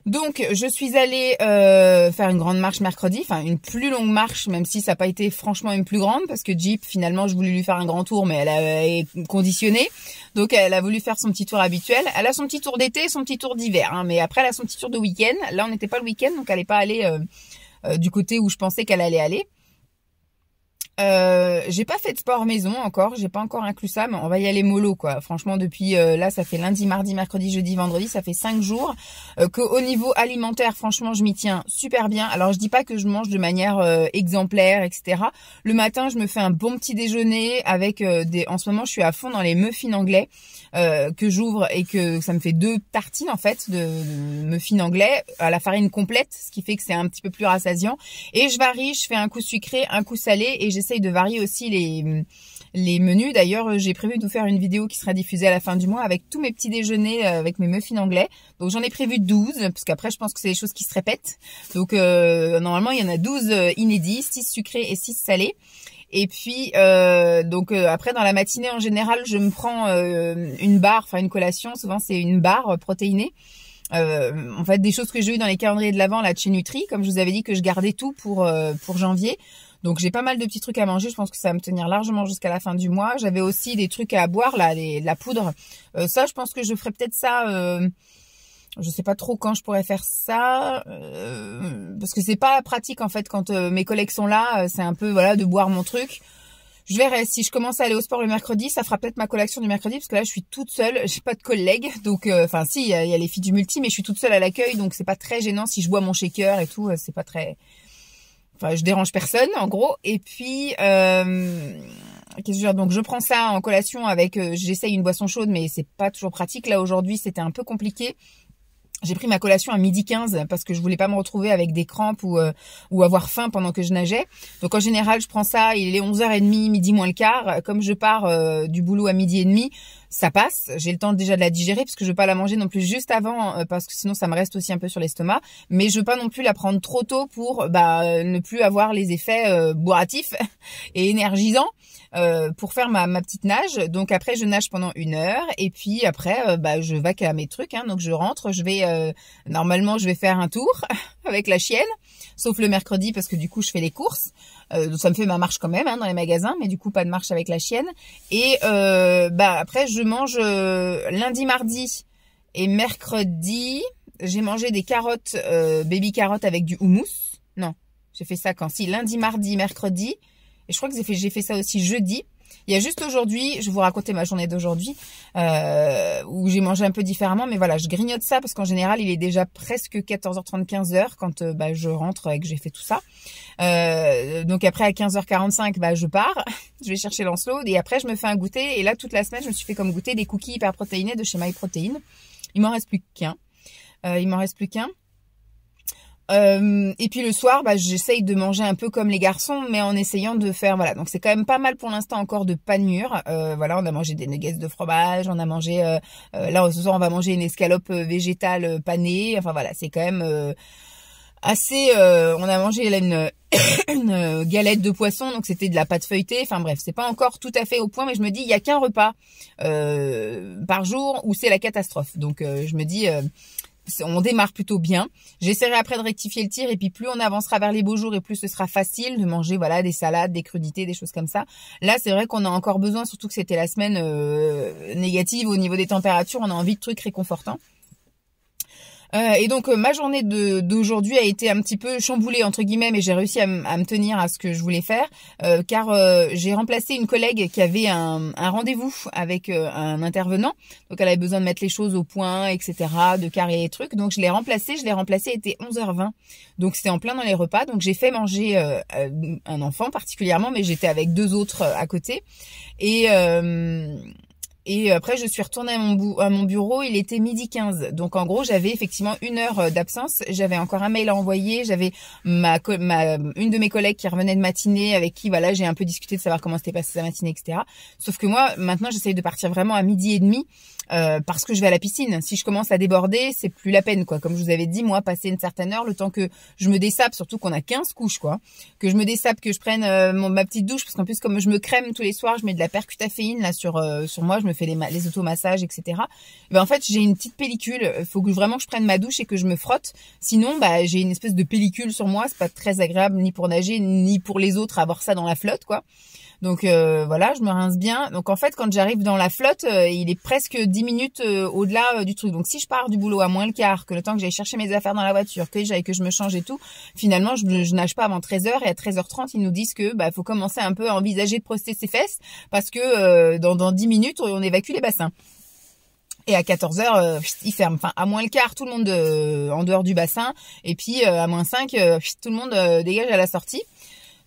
Speaker 1: Donc je suis allée faire une grande marche mercredi, enfin une plus longue marche, même si ça n'a pas été franchement une plus grande, parce que Jeep finalement je voulais lui faire un grand tour, mais elle est conditionnée, donc elle a voulu faire son petit tour habituel. Elle a son petit tour d'été, son petit tour d'hiver, hein, mais après elle a son petit tour de week-end. Là on n'était pas le week-end, donc elle n'est pas allée du côté où je pensais qu'elle allait aller. J'ai pas fait de sport maison encore, j'ai pas encore inclus ça, mais on va y aller mollo quoi. Franchement depuis là ça fait lundi, mardi, mercredi, jeudi, vendredi, ça fait 5 jours qu'au niveau alimentaire franchement je m'y tiens super bien. Alors je dis pas que je mange de manière exemplaire, etc. Le matin je me fais un bon petit déjeuner avec en ce moment je suis à fond dans les muffins anglais que j'ouvre et que ça me fait 2 tartines en fait de muffins anglais à la farine complète, ce qui fait que c'est un petit peu plus rassasiant. Et je varie, je fais un coup sucré, un coup salé et j'essaye de varier aussi les menus. D'ailleurs, j'ai prévu de vous faire une vidéo qui sera diffusée à la fin du mois avec tous mes petits déjeuners avec mes muffins anglais. Donc j'en ai prévu 12 parce qu'après je pense que c'est des choses qui se répètent. Donc normalement il y en a 12 inédits, 6 sucrés et 6 salés. Et puis après dans la matinée en général je me prends une barre, enfin une collation, souvent c'est une barre protéinée. En fait des choses que j'ai eu dans les calendriers de l'Avent là de chez Nutri, comme je vous avais dit que je gardais tout pour janvier. Donc j'ai pas mal de petits trucs à manger, je pense que ça va me tenir largement jusqu'à la fin du mois. J'avais aussi des trucs à boire là, la poudre. Ça je pense que je ferai peut-être ça je sais pas trop quand je pourrais faire ça parce que c'est pas pratique en fait quand mes collègues sont là, c'est un peu voilà de boire mon truc. Je verrai si je commence à aller au sport le mercredi, ça fera peut-être ma collection du mercredi parce que là je suis toute seule, j'ai pas de collègues. Donc enfin si il y a les filles du multi mais je suis toute seule à l'accueil donc c'est pas très gênant si je bois mon shaker et tout, c'est pas très enfin je dérange personne en gros. Et puis qu'est-ce que je veux dire, donc je prends ça en collation avec j'essaye une boisson chaude mais c'est pas toujours pratique. Là aujourd'hui c'était un peu compliqué. J'ai pris ma collation à 12h15 parce que je voulais pas me retrouver avec des crampes ou avoir faim pendant que je nageais. Donc en général, je prends ça, il est 11h30, midi moins le quart. Comme je pars du boulot à 12h30, ça passe. J'ai le temps déjà de la digérer parce que je veux pas la manger non plus juste avant parce que sinon ça me reste aussi un peu sur l'estomac. Mais je veux pas non plus la prendre trop tôt pour ne plus avoir les effets bourratifs et énergisants. Pour faire ma petite nage. Donc après je nage pendant 1 heure et puis après je vaque à mes trucs, hein. Donc je rentre, je vais normalement je vais faire un tour avec la chienne, sauf le mercredi parce que du coup je fais les courses. Donc ça me fait ma marche quand même dans les magasins, mais du coup pas de marche avec la chienne. Et après je mange lundi, mardi et mercredi. J'ai mangé des carottes, baby carottes avec du houmous. Non, j'ai fait ça quand? Si, lundi, mardi, mercredi. Et je crois que j'ai fait ça aussi jeudi. Il y a juste aujourd'hui, je vais vous raconter ma journée d'aujourd'hui, où j'ai mangé un peu différemment. Mais voilà, je grignote ça parce qu'en général, il est déjà presque 14h30, 15h quand je rentre et que j'ai fait tout ça. Donc après, à 15h45, je pars. Je vais chercher Lancelot et après, je me fais un goûter. Et là, toute la semaine, je me suis fait comme goûter des cookies hyper protéinés de chez MyProtein. Il m'en reste plus qu'un. Et puis le soir, j'essaye de manger un peu comme les garçons, mais en essayant de faire, voilà. Donc c'est quand même pas mal pour l'instant encore de panure. Voilà, on a mangé des nuggets de fromage, on a mangé, là ce soir on va manger une escalope végétale panée. Enfin voilà, c'est quand même assez. On a mangé là, une galette de poisson, donc c'était de la pâte feuilletée. Enfin bref, c'est pas encore tout à fait au point, mais je me dis il y a qu'un repas par jour où c'est la catastrophe. Donc je me dis on démarre plutôt bien. J'essaierai après de rectifier le tir et puis plus on avancera vers les beaux jours et plus ce sera facile de manger voilà des salades, des crudités, des choses comme ça. Là c'est vrai qu'on a encore besoin, surtout que c'était la semaine négative au niveau des températures, on a envie de trucs réconfortants. Et donc ma journée d'aujourd'hui a été un petit peu chamboulée entre guillemets, mais j'ai réussi à me tenir à ce que je voulais faire, car j'ai remplacé une collègue qui avait un rendez-vous avec un intervenant, donc elle avait besoin de mettre les choses au point, etc., de carrer les trucs, donc je l'ai remplacée, il était 11h20, donc c'était en plein dans les repas, donc j'ai fait manger un enfant particulièrement, mais j'étais avec 2 autres à côté, et après, je suis retournée à mon bureau, il était 12h15. Donc, en gros, j'avais effectivement 1 heure d'absence. J'avais encore un mail à envoyer. J'avais une de mes collègues qui revenait de matinée avec qui, voilà, j'ai un peu discuté de savoir comment s'était passée sa matinée, etc. Sauf que moi, maintenant, j'essaye de partir vraiment à 12h30 parce que je vais à la piscine. Si je commence à déborder, c'est plus la peine, quoi. Comme je vous avais dit, moi, passer une certaine heure, le temps que je me dessape, surtout qu'on a 15 couches, quoi. Que je me dessape, que je prenne ma petite douche, parce qu'en plus, comme je me crème tous les soirs, je mets de la percutaféine, là, sur moi, je me fais les automassages, etc. En fait, j'ai une petite pellicule. Il faut que vraiment je prenne ma douche et que je me frotte. Sinon, j'ai une espèce de pellicule sur moi. C'est pas très agréable ni pour nager ni pour les autres avoir ça dans la flotte, quoi. Donc voilà, je me rince bien. Donc en fait, quand j'arrive dans la flotte, il est presque 10 minutes au-delà du truc. Donc si je pars du boulot à moins le quart, que le temps que j'aille chercher mes affaires dans la voiture, que je me change et tout, finalement je nage pas avant 13h et à 13h30 ils nous disent que faut commencer un peu à envisager de proster ses fesses parce que dans 10 minutes on évacue les bassins. Et à 14h, ils ferment. Enfin, à moins le quart, tout le monde en dehors du bassin. Et puis à moins 5, tout le monde dégage à la sortie.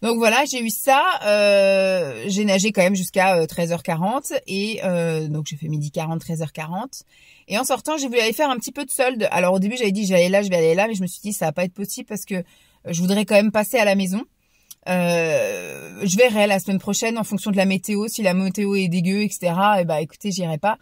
Speaker 1: Donc voilà, j'ai eu ça, j'ai nagé quand même jusqu'à 13h40 et donc j'ai fait 12h40, 13h40 et en sortant j'ai voulu aller faire un petit peu de solde. Alors au début j'avais dit je vais aller là, mais je me suis dit ça va pas être possible parce que je voudrais quand même passer à la maison. Je verrai la semaine prochaine en fonction de la météo, si la météo est dégueu, etc. Et écoutez, j'irai pas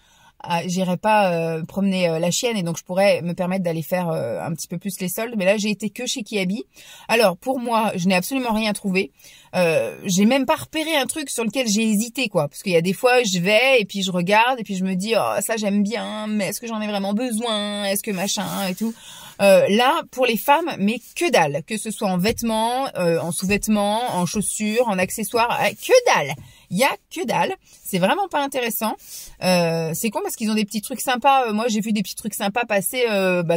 Speaker 1: promener la chienne et donc je pourrais me permettre d'aller faire un petit peu plus les soldes, mais là j'ai été que chez Kiabi. Alors pour moi je n'ai absolument rien trouvé, j'ai même pas repéré un truc sur lequel j'ai hésité, quoi, parce qu'il y a des fois je vais et puis je regarde et puis je me dis oh ça j'aime bien, mais est-ce que j'en ai vraiment besoin, est-ce que machin et tout. Là pour les femmes, mais que dalle, que ce soit en vêtements, en sous-vêtements, en chaussures, en accessoires, que dalle. Il y a que dalle, c'est vraiment pas intéressant. C'est con parce qu'ils ont des petits trucs sympas. Moi, j'ai vu des petits trucs sympas passer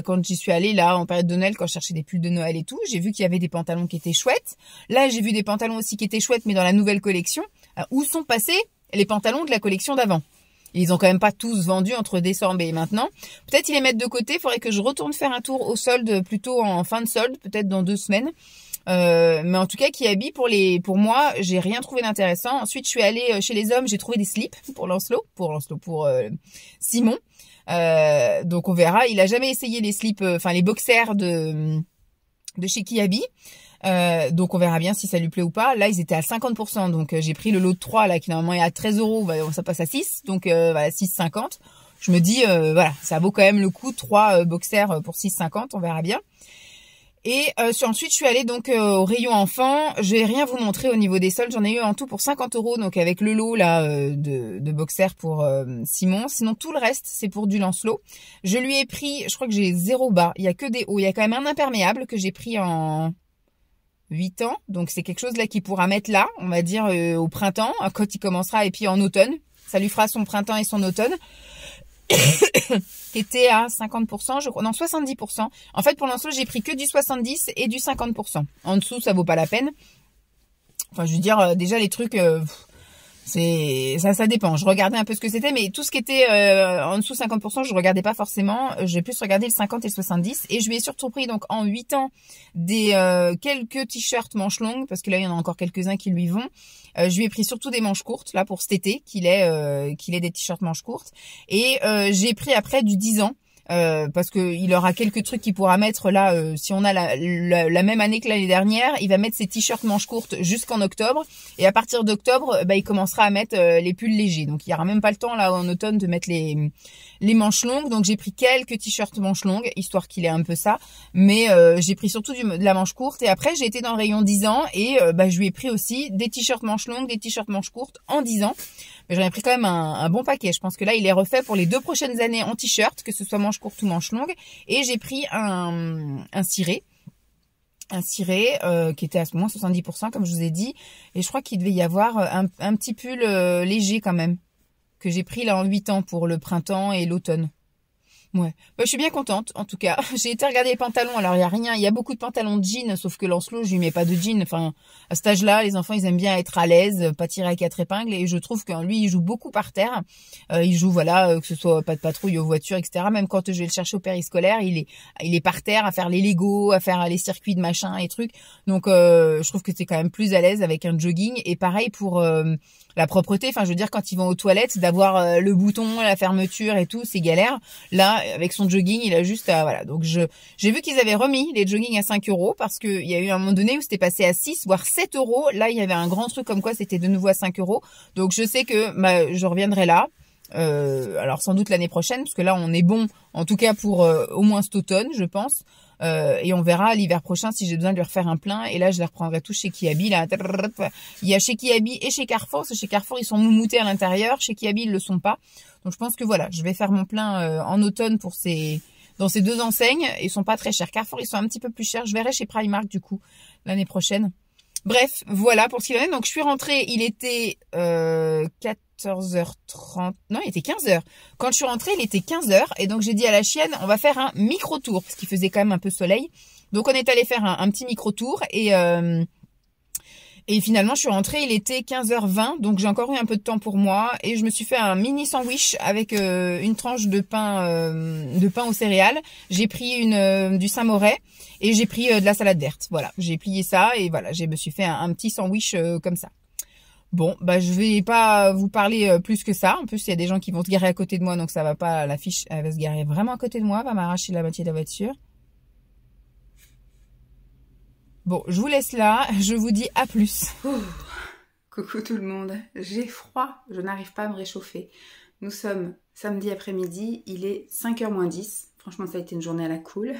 Speaker 1: quand j'y suis allée là en période de Noël, quand je cherchais des pulls de Noël et tout. J'ai vu qu'il y avait des pantalons qui étaient chouettes. Là, j'ai vu des pantalons aussi qui étaient chouettes, mais dans la nouvelle collection. Où sont passés les pantalons de la collection d'avant? Ils ont quand même pas tous vendu entre décembre et maintenant. Peut-être ils les mettent de côté. Il faudrait que je retourne faire un tour au solde, plutôt en fin de solde, peut-être dans 2 semaines. Mais en tout cas, Kiabi pour moi, j'ai rien trouvé d'intéressant. Ensuite, je suis allée chez les hommes, j'ai trouvé des slips pour pour Simon. Donc on verra. Il a jamais essayé les slips, les boxers de chez Kiabi. Donc on verra bien si ça lui plaît ou pas. Là, ils étaient à 50%. Donc j'ai pris le lot de 3 là qui normalement est à 13 €. Ça passe à 6. Donc voilà, 6,50. Je me dis voilà, ça vaut quand même le coup. 3 boxers pour 6,50. On verra bien. Et ensuite, je suis allée donc au rayon enfant. Je vais rien vous montrer au niveau des soldes. J'en ai eu en tout pour 50 €, donc avec le lot là de boxers pour Simon. Sinon, tout le reste, c'est pour du Lancelot. Je lui ai pris, je crois que j'ai 0 bas. Il y a que des hauts. Il y a quand même un imperméable que j'ai pris en 8 ans. Donc, c'est quelque chose là qu'il pourra mettre là, on va dire au printemps, quand il commencera, et puis en automne. Ça lui fera son printemps et son automne. Qui était à 50%, je crois, non 70%. En fait, pour l'instant, j'ai pris que du 70 et du 50%. En dessous, ça vaut pas la peine. Enfin, je veux dire, déjà les trucs, ça dépend. Je regardais un peu ce que c'était, mais tout ce qui était en dessous 50%, je regardais pas forcément. J'ai plus regardé le 50 et le 70. Et je lui ai surtout pris donc en 8 ans des quelques t-shirts manches longues, parce que là il y en a encore quelques-uns qui lui vont. Je lui ai pris surtout des manches courtes là pour cet été, qu'il ait des t-shirts manches courtes. Et j'ai pris après du 10 ans.
Speaker 2: parce que il aura quelques trucs qu'il pourra mettre là. Si on a la même année que l'année dernière, il va mettre ses t-shirts manches courtes jusqu'en octobre, et à partir d'octobre, il commencera à mettre les pulls légers. Donc il y aura même pas le temps là en automne de mettre les manches longues. Donc j'ai pris quelques t-shirts manches longues, histoire qu'il ait un peu ça, mais j'ai pris surtout de la manche courte. Et après j'ai été dans le rayon 10 ans et je lui ai pris aussi des t-shirts manches longues, des t-shirts manches courtes en 10 ans. Mais j'en ai pris quand même un bon paquet. Je pense que là il est refait pour les 2 prochaines années en t-shirt, que ce soit manche courte ou manche longue. Et j'ai pris un ciré. Qui était à moins 70% comme je vous ai dit, et je crois qu'il devait y avoir un petit pull léger quand même, que j'ai pris là en 8 ans pour le printemps et l'automne. Ouais, je suis bien contente en tout cas. J'ai été regarder les pantalons, alors il y a rien, il y a beaucoup de pantalons de jean, sauf que Lancelot, je lui mets pas de jean. Enfin, à cet âge-là, les enfants, ils aiment bien être à l'aise, pas tirer à 4 épingles, et je trouve que lui, il joue beaucoup par terre. Il joue, voilà, que ce soit pas de patrouille aux voitures, etc. Même quand je vais le chercher au périscolaire, il est par terre à faire les Lego, à faire les circuits de machin et trucs. Donc, je trouve que c'est quand même plus à l'aise avec un jogging. Et pareil pour la propreté. Enfin, je veux dire, quand ils vont aux toilettes, d'avoir le bouton, la fermeture et tout, c'est galère. Là, avec son jogging, il a juste à, voilà. Donc, j'ai vu qu'ils avaient remis les joggings à 5 € parce que il y a eu un moment donné où c'était passé à 6, voire 7 €. Là, il y avait un grand truc comme quoi c'était de nouveau à 5 €. Donc, je sais que je reviendrai là. Alors, sans doute l'année prochaine, parce que là, on est bon, en tout cas pour au moins cet automne, je pense. Et on verra l'hiver prochain si j'ai besoin de lui refaire un plein. Et là, je les reprendrai tous chez Kiabi. Là, il y a chez Kiabi et chez Carrefour. Parce que chez Carrefour, ils sont moumoutés à l'intérieur. Chez Kiabi, ils le sont pas. Donc, je pense que voilà, je vais faire mon plein en automne dans ces 2 enseignes. Ils sont pas très chers. Carrefour, ils sont un petit peu plus chers. Je verrai chez Primark du coup l'année prochaine. Bref, voilà pour ce qu'il en est. Donc, je suis rentrée. Il était 14h30. Non, il était 15h. Quand je suis rentrée, il était 15h. Et donc, j'ai dit à la chienne, on va faire un micro-tour. Parce qu'il faisait quand même un peu soleil. Donc, on est allé faire un petit micro-tour. Et finalement, je suis rentrée, il était 15h20. Donc, j'ai encore eu un peu de temps pour moi. Et je me suis fait un mini sandwich avec une tranche de pain aux céréales. J'ai pris du Saint-Moret. Et j'ai pris de la salade verte. Voilà, j'ai plié ça. Et voilà, je me suis fait un petit sandwich comme ça. Bon, je vais pas vous parler plus que ça. En plus, il y a des gens qui vont se garer à côté de moi, donc ça va pas, la fiche, elle va se garer vraiment à côté de moi, va m'arracher la moitié de la voiture. Bon, je vous laisse là, je vous dis à plus.
Speaker 1: Coucou tout le monde, j'ai froid, je n'arrive pas à me réchauffer. Nous sommes samedi après-midi, il est 5h moins 10. Franchement, ça a été une journée à la cool.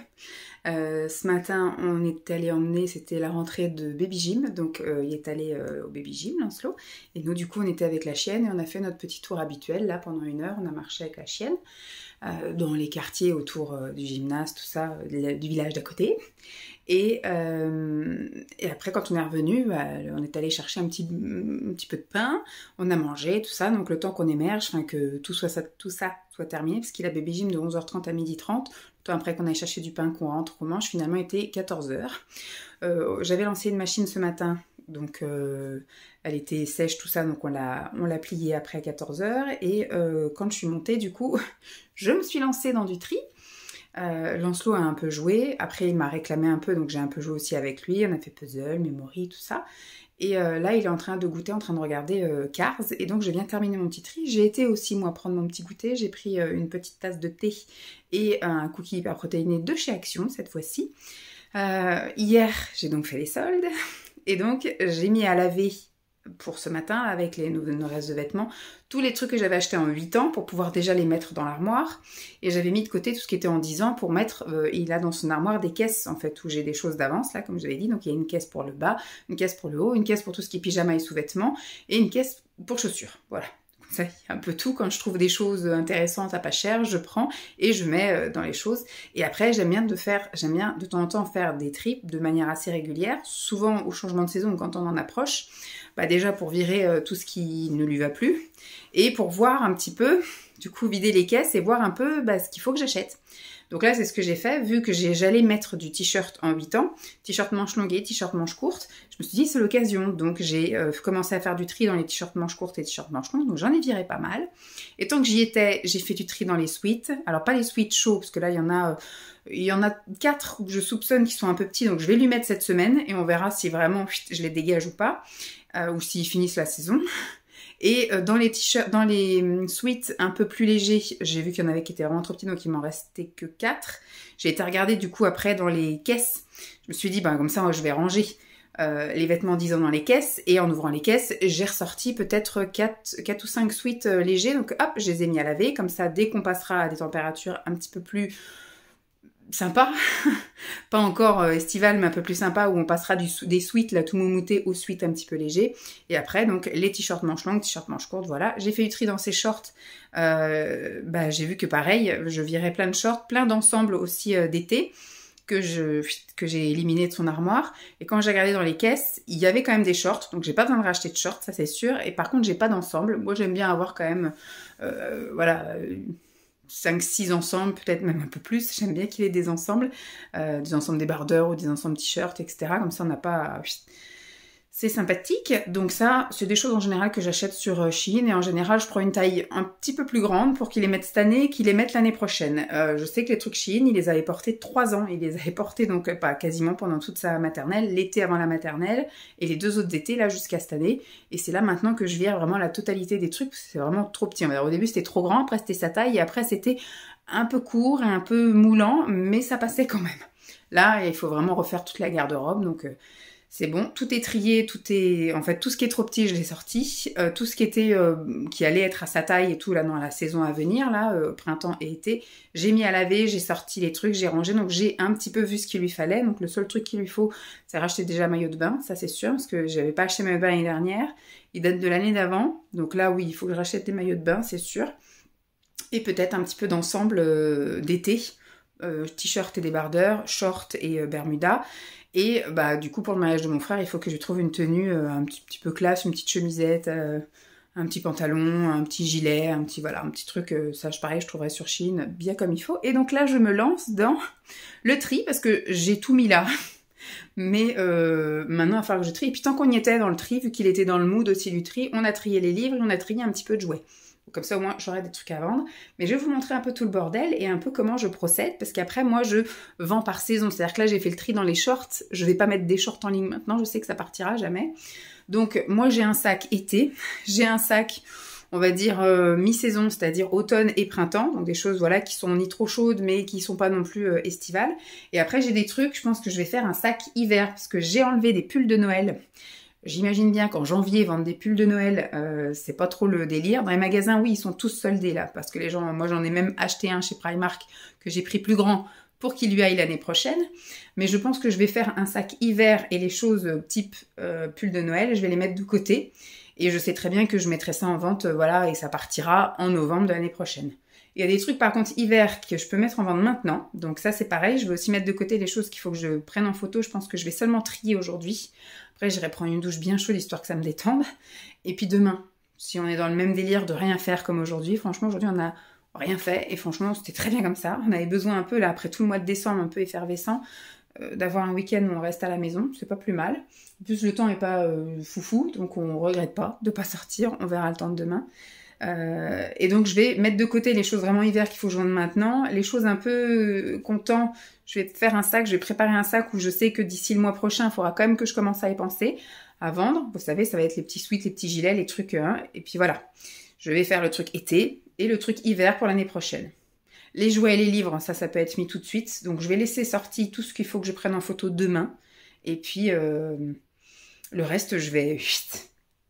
Speaker 1: Ce matin, on est allé emmener, c'était la rentrée de Baby Gym, donc il est allé au Baby Gym, Lancelot. Et nous, du coup, on était avec la chienne et on a fait notre petit tour habituel. Là, pendant 1 heure, on a marché avec la chienne dans les quartiers autour du gymnase, tout ça, du village d'à côté. Et après, quand on est revenu, on est allé chercher un petit peu de pain, on a mangé, tout ça. Donc le temps qu'on émerge, que tout ça soit terminé, parce qu'il a Baby Gym de 11h30 à 12h30, le temps après qu'on aille chercher du pain, qu'on rentre, qu'on mange, finalement, il était 14h. J'avais lancé une machine ce matin, donc elle était sèche, tout ça, donc on l'a pliée après à 14h. Et quand je suis montée, du coup, je me suis lancée dans du tri. Lancelot a un peu joué, après il m'a réclamé un peu, donc j'ai un peu joué aussi avec lui, on a fait puzzle, memory, tout ça. Et là il est en train de goûter, en train de regarder Cars, et donc je viens de terminer mon petit tri. J'ai été aussi moi prendre mon petit goûter, j'ai pris une petite tasse de thé et un cookie hyper protéiné de chez Action cette fois-ci. Hier j'ai donc fait les soldes, et donc j'ai mis à laver pour ce matin avec nos restes de vêtements, tous les trucs que j'avais achetés en 8 ans pour pouvoir déjà les mettre dans l'armoire. Et j'avais mis de côté tout ce qui était en 10 ans pour mettre, il a dans son armoire des caisses en fait où j'ai des choses d'avance là comme je l'avais dit. Donc il y a une caisse pour le bas, une caisse pour le haut, une caisse pour tout ce qui est pyjama et sous-vêtements et une caisse pour chaussures. Voilà. Ça, il y a un peu tout. Quand je trouve des choses intéressantes à pas cher, je prends et je mets dans les choses. Et après, j'aime bien de temps en temps faire des trips de manière assez régulière, souvent au changement de saison ou quand on en approche. Déjà pour virer tout ce qui ne lui va plus et pour voir un petit peu, du coup vider les caisses et voir un peu ce qu'il faut que j'achète. Donc là, c'est ce que j'ai fait, vu que j'allais mettre du t-shirt en 8 ans, t-shirt manche longue et t-shirt manche courte, je me suis dit c'est l'occasion. Donc j'ai commencé à faire du tri dans les t-shirts manche courte et t-shirt manche longue, donc j'en ai viré pas mal. Et tant que j'y étais, j'ai fait du tri dans les sweats. Alors pas les sweats chauds, parce que là il y en a 4 que je soupçonne qui sont un peu petits, donc je vais lui mettre cette semaine et on verra si vraiment je les dégage ou pas, ou s'ils finissent la saison. Et dans les t-shirts, dans les sweats un peu plus légers, j'ai vu qu'il y en avait qui étaient vraiment trop petits, donc il m'en restait que 4. J'ai été regarder du coup après dans les caisses. Je me suis dit, bah comme ça, je vais ranger les vêtements, disons, dans les caisses. Et en ouvrant les caisses, j'ai ressorti peut-être 4 ou 5 sweats légers. Donc hop, je les ai mis à laver. Comme ça, dès qu'on passera à des températures un petit peu plus sympa, pas encore estival mais un peu plus sympa, où on passera des sweats là tout moumoutés aux sweats un petit peu légers. Et après donc les t-shirts manches longues, t-shirts manches courtes, voilà. J'ai fait du tri dans ces shorts, j'ai vu que pareil, je virais plein de shorts, plein d'ensembles aussi d'été que j'ai éliminé de son armoire. Et quand j'ai regardé dans les caisses, il y avait quand même des shorts, donc j'ai pas besoin de racheter de shorts, ça c'est sûr. Et par contre j'ai pas d'ensemble. Moi j'aime bien avoir quand même voilà 5-6 ensembles, peut-être même un peu plus. J'aime bien qu'il ait des ensembles débardeurs ou des ensembles t-shirts, etc. Comme ça, on n'a pas... C'est sympathique. Donc ça, c'est des choses en général que j'achète sur Shein. Et en général, je prends une taille un petit peu plus grande pour qu'ils les mettent cette année et qu'ils les mettent l'année prochaine. Je sais que les trucs Shein, il les avait portés 3 ans. Il les avait portés donc pas quasiment pendant toute sa maternelle, l'été avant la maternelle, et les 2 autres étés là jusqu'à cette année. Et c'est là maintenant que je vire vraiment la totalité des trucs. C'est vraiment trop petit. On va dire, au début, c'était trop grand. Après, c'était sa taille. Et après, c'était un peu court et un peu moulant. Mais ça passait quand même. Là, il faut vraiment refaire toute la garde-robe. Donc... c'est bon, tout est trié, tout est... En fait, tout ce qui est trop petit, je l'ai sorti. Tout ce qui était... qui allait être à sa taille et tout, là, dans la saison à venir, là, printemps et été, j'ai mis à laver, j'ai sorti les trucs, j'ai rangé. Donc, j'ai un petit peu vu ce qu'il lui fallait. Donc, le seul truc qu'il lui faut, c'est racheter déjà un maillot de bain, ça c'est sûr, parce que j'avais pas acheté maillot de bain l'année dernière. Il date de l'année d'avant. Donc là, oui, il faut que je rachète des maillots de bain, c'est sûr. Et peut-être un petit peu d'ensemble d'été. T-shirt et débardeur, short et bermuda. Et bah du coup pour le mariage de mon frère, il faut que je trouve une tenue un petit peu classe, une petite chemisette, un petit pantalon, un petit gilet, un petit truc, ça pareil je trouverai sur Shein bien comme il faut. Et donc là je me lance dans le tri parce que j'ai tout mis là. Mais maintenant il va falloir que je trie. Et puis tant qu'on y était dans le tri, vu qu'il était dans le mood aussi du tri, on a trié les livres et on a trié un petit peu de jouets. Comme ça, au moins, j'aurai des trucs à vendre. Mais je vais vous montrer un peu tout le bordel et un peu comment je procède. Parce qu'après, moi, je vends par saison. C'est-à-dire que là, j'ai fait le tri dans les shorts. Je vais pas mettre des shorts en ligne maintenant. Je sais que ça partira jamais. Donc, moi, j'ai un sac été. J'ai un sac, on va dire, mi-saison, c'est-à-dire automne et printemps. Donc, des choses, voilà, qui sont ni trop chaudes, mais qui sont pas non plus estivales. Et après, j'ai des trucs, je pense que je vais faire un sac hiver. Parce que j'ai enlevé des pulls de Noël. J'imagine bien qu'en janvier, vendre des pulls de Noël, c'est pas trop le délire. Dans les magasins, oui, ils sont tous soldés là, parce que les gens, moi j'en ai même acheté un chez Primark que j'ai pris plus grand pour qu'il lui aille l'année prochaine. Mais je pense que je vais faire un sac hiver et les choses type pull de Noël, je vais les mettre de côté. Et je sais très bien que je mettrai ça en vente, voilà, et ça partira en novembre de l'année prochaine. Il y a des trucs par contre hiver que je peux mettre en vente maintenant. Donc ça c'est pareil, je vais aussi mettre de côté les choses qu'il faut que je prenne en photo. Je pense que je vais seulement trier aujourd'hui. Après j'irai prendre une douche bien chaude histoire que ça me détende. Et puis demain, si on est dans le même délire de rien faire comme aujourd'hui, franchement aujourd'hui on n'a rien fait. Et franchement c'était très bien comme ça. On avait besoin un peu là après tout le mois de décembre un peu effervescent d'avoir un week-end où on reste à la maison. C'est pas plus mal. En plus le temps est pas foufou, donc on regrette pas de pas sortir. On verra le temps de demain. Et donc je vais mettre de côté les choses vraiment hiver qu'il faut que je vende maintenant, les choses un peu comptant, je vais faire un sac, je vais préparer un sac où je sais que d'ici le mois prochain il faudra quand même que je commence à y penser, à vendre, vous savez ça va être les petits sweats, les petits gilets, les trucs, et puis voilà, je vais faire le truc été et le truc hiver pour l'année prochaine. Les jouets et les livres, ça peut être mis tout de suite, donc je vais laisser sorti tout ce qu'il faut que je prenne en photo demain, et puis le reste je vais